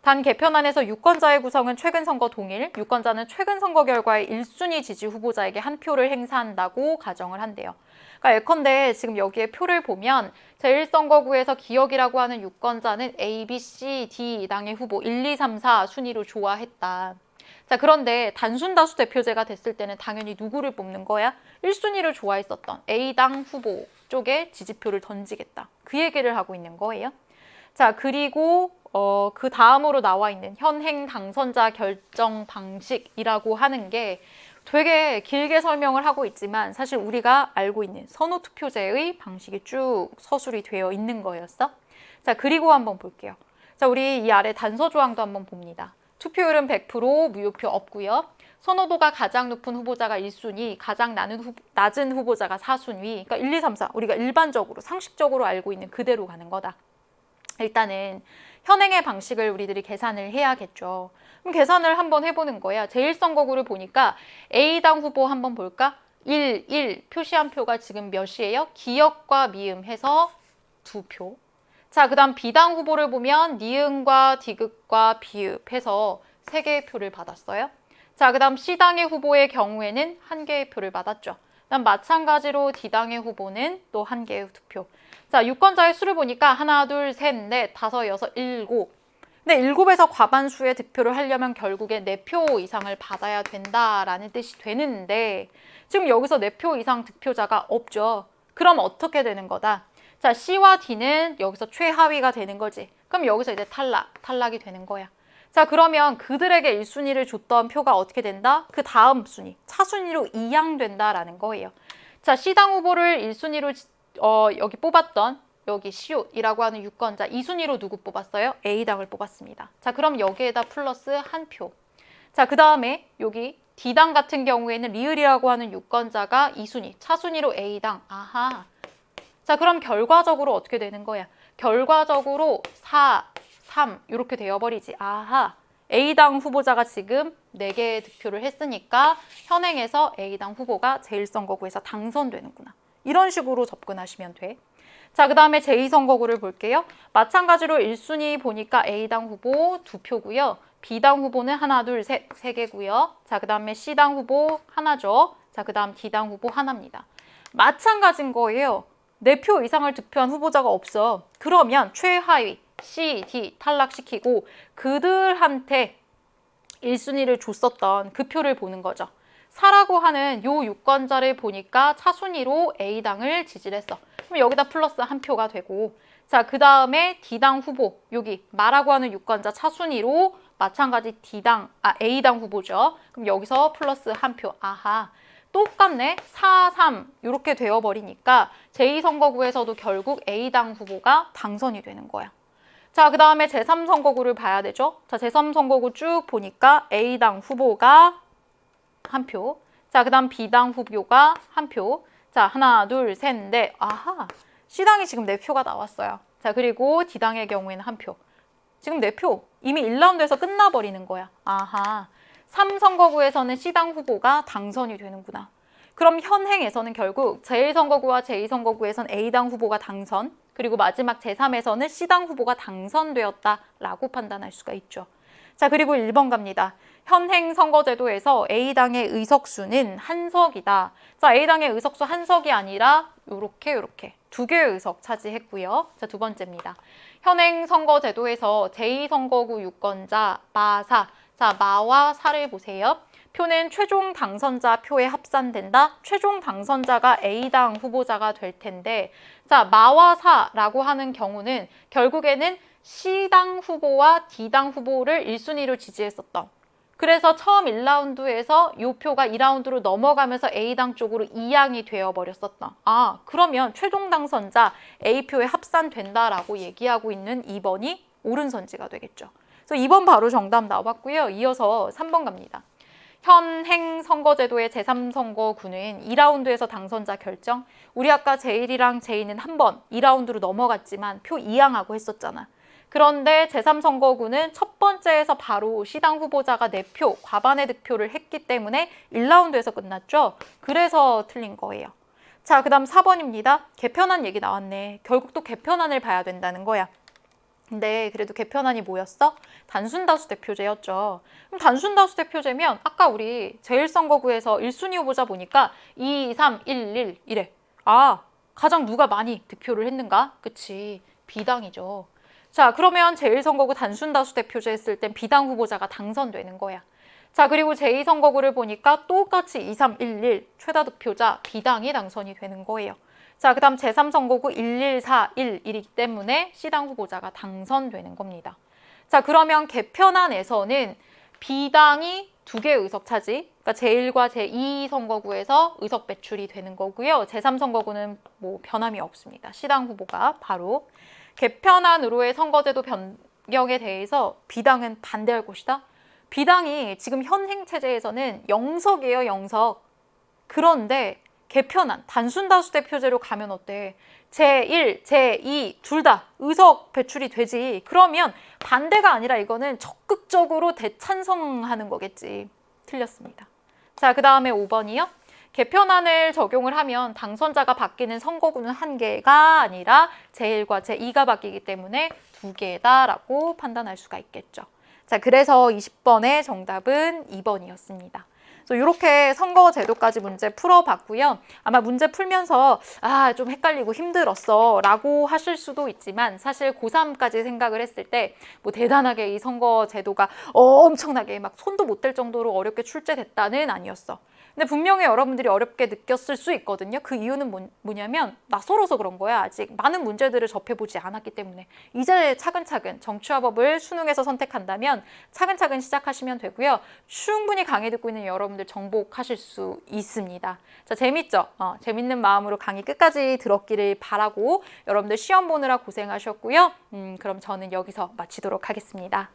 단 개편안에서 유권자의 구성은 최근 선거 동일, 유권자는 최근 선거 결과의 1순위 지지 후보자에게 한 표를 행사한다고 가정을 한대요. 그러니까 예컨대 지금 여기에 표를 보면 제1선거구에서 기억이라고 하는 유권자는 A, B, C, D 당의 후보 1, 2, 3, 4 순위로 좋아했다. 자, 그런데 단순 다수 대표제가 됐을 때는 당연히 누구를 뽑는 거야? 1순위를 좋아했었던 A당 후보 쪽에 지지표를 던지겠다. 그 얘기를 하고 있는 거예요. 자, 그리고 그 다음으로 나와 있는 현행 당선자 결정 방식이라고 하는 게 되게 길게 설명을 하고 있지만 사실 우리가 알고 있는 선호투표제의 방식이 쭉 서술이 되어 있는 거였어. 자, 그리고 한번 볼게요. 자, 우리 이 아래 단서 조항도 한번 봅니다. 투표율은 100%, 무효표 없고요. 선호도가 가장 높은 후보자가 1순위, 가장 낮은 후보자가 4순위. 그러니까 1, 2, 3, 4 우리가 일반적으로 상식적으로 알고 있는 그대로 가는 거다. 일단은 현행의 방식을 우리들이 계산을 해야겠죠. 그럼 계산을 한번 해보는 거야. 제1선거구를 보니까 A당 후보 한번 볼까? 1 표시한 표가 지금 몇이에요? 기역과 미음 해서 2표. 자, 그 다음 B당 후보를 보면 니은과 디귿과 비읍 해서 3개의 표를 받았어요. 자, 그 다음 C당의 후보의 경우에는 1개의 표를 받았죠. 그다음 마찬가지로 D당의 후보는 또 1개의 투표. 자, 유권자의 수를 보니까 하나, 둘, 셋, 넷, 다섯, 여섯, 일곱. 근데 7에서 과반수의 득표를 하려면 결국에 4표 이상을 받아야 된다라는 뜻이 되는데 지금 여기서 4표 이상 득표자가 없죠. 그럼 어떻게 되는 거다? 자, C와 D는 여기서 최하위가 되는 거지. 그럼 여기서 이제 탈락이 되는 거야. 자, 그러면 그들에게 1순위를 줬던 표가 어떻게 된다? 그 다음 순위, 차순위로 이양된다라는 거예요. 자, C당 후보를 1순위로 여기 뽑았던 여기 시옷이라고 하는 유권자 2순위로 누구 뽑았어요? A당을 뽑았습니다. 자, 그럼 여기에다 플러스 1표. 자, 그 다음에 여기 D당 같은 경우에는 리을이라고 하는 유권자가 2순위, 차순위로 A당. 아하. 자, 그럼 결과적으로 어떻게 되는 거야? 결과적으로 4, 3 이렇게 되어버리지. 아하. A당 후보자가 지금 4개의 득표를 했으니까 현행에서 A당 후보가 제1선거구에서 당선되는구나. 이런 식으로 접근하시면 돼. 자, 그 다음에 제2선거구를 볼게요. 마찬가지로 1순위 보니까 A당 후보 2표고요. B당 후보는 하나, 둘, 셋, 3개고요. 자, 그 다음에 C당 후보 하나죠. 자, 그 다음 D당 후보 하나입니다. 마찬가지인 거예요. 4표 이상을 득표한 후보자가 없어. 그러면 최하위 C, D 탈락시키고 그들한테 1순위를 줬었던 그 표를 보는 거죠. 4라고 하는 요 유권자를 보니까 차순위로 A당을 지지를 했어. 그럼 여기다 플러스 1표가 되고 자, 그 다음에 D당 후보 여기 마라고 하는 유권자 차순위로 마찬가지 A당 후보죠. 그럼 여기서 플러스 1표. 아하. 똑같네. 4, 3 이렇게 되어버리니까 제2선거구에서도 결국 A당 후보가 당선이 되는 거야. 자, 그 다음에 제3선거구를 봐야 되죠. 자, 제3선거구 쭉 보니까 A당 후보가 1표. 자, 그 다음 B당 후보가 1표. 자, 하나, 둘, 셋, 넷. 아하. C당이 지금 4표가 나왔어요. 자, 그리고 D당의 경우에는 1표. 지금 4표. 이미 1라운드에서 끝나버리는 거야. 아하. 3선거구에서는 C당 후보가 당선이 되는구나. 그럼 현행에서는 결국 제1선거구와 제2선거구에선 A당 후보가 당선, 그리고 마지막 제3에서는 C당 후보가 당선되었다라고 판단할 수가 있죠. 자, 그리고 1번 갑니다. 현행 선거제도에서 A당의 의석수는 한 석이다. 자, A당의 의석수 한 석이 아니라 요렇게 2개의 의석 차지했고요. 자, 두 번째입니다. 현행 선거제도에서 제2선거구 유권자 마사. 자, 마와 사를 보세요. 표는 최종 당선자 표에 합산된다. 최종 당선자가 A당 후보자가 될 텐데 자, 마와 사라고 하는 경우는 결국에는 C당 후보와 D당 후보를 1순위로 지지했었던 그래서 처음 1라운드에서 이 표가 2라운드로 넘어가면서 A당 쪽으로 이양이 되어버렸었던 아, 그러면 최종 당선자 A표에 합산된다라고 얘기하고 있는 2번이 옳은 선지가 되겠죠. 그래서 2번 바로 정답 나왔고요. 이어서 3번 갑니다. 현행 선거제도의 제3선거구는 2라운드에서 당선자 결정. 우리 아까 제1이랑 제2는 한 번 2라운드로 넘어갔지만 표 이양하고 했었잖아. 그런데 제3선거구는 첫 번째에서 바로 시당 후보자가 4표, 과반의 득표를 했기 때문에 1라운드에서 끝났죠. 그래서 틀린 거예요. 자, 그 다음 4번입니다. 개편안 얘기 나왔네. 결국 또 개편안을 봐야 된다는 거야. 근데 그래도 개편안이 뭐였어? 단순다수 대표제였죠. 그럼 단순다수 대표제면 아까 우리 제1선거구에서 1순위 후보자 보니까 2, 3, 1, 1 이래. 아, 가장 누가 많이 득표를 했는가? 그치, 비당이죠. 자, 그러면 제1선거구 단순다수 대표제 했을 땐 비당 후보자가 당선되는 거야. 자, 그리고 제2선거구를 보니까 똑같이 2, 3, 1, 1 최다 득표자 비당이 당선이 되는 거예요. 자, 그 다음 제3선거구 1, 1, 4, 1, 1이기 때문에 C당 후보자가 당선되는 겁니다. 자, 그러면 개편안에서는 비당이 2개 의석 차지, 그러니까 제1과 제2 선거구에서 의석 배출이 되는 거고요. 제3선거구는 뭐 변함이 없습니다. C당 후보가 바로 개편안으로의 선거제도 변경에 대해서 비당은 반대할 것이다. 비당이 지금 현행 체제에서는 0석이에요, 0석. 그런데 개편안, 단순다수 대표제로 가면 어때? 제1, 제2 둘 다 의석 배출이 되지. 그러면 반대가 아니라 이거는 적극적으로 대찬성하는 거겠지. 틀렸습니다. 자, 그 다음에 5번이요. 개편안을 적용을 하면 당선자가 바뀌는 선거구는 1개가 아니라 제1과 제2가 바뀌기 때문에 2개다라고 판단할 수가 있겠죠. 자, 그래서 20번의 정답은 2번이었습니다. 이렇게 선거제도까지 문제 풀어봤고요. 아마 문제 풀면서 좀 헷갈리고 힘들었어 라고 하실 수도 있지만 사실 고3까지 생각을 했을 때 뭐 대단하게 이 선거제도가 엄청나게 막 손도 못 댈 정도로 어렵게 출제됐다는 아니었어. 근데 분명히 여러분들이 어렵게 느꼈을 수 있거든요. 그 이유는 뭐냐면 낯설어서 그런 거야. 아직 많은 문제들을 접해보지 않았기 때문에. 이제 차근차근 정치화법을 수능에서 선택한다면 차근차근 시작하시면 되고요. 충분히 강의 듣고 있는 여러분들 정복하실 수 있습니다. 자, 재밌죠? 재밌는 마음으로 강의 끝까지 들었기를 바라고 여러분들 시험 보느라 고생하셨고요. 그럼 저는 여기서 마치도록 하겠습니다.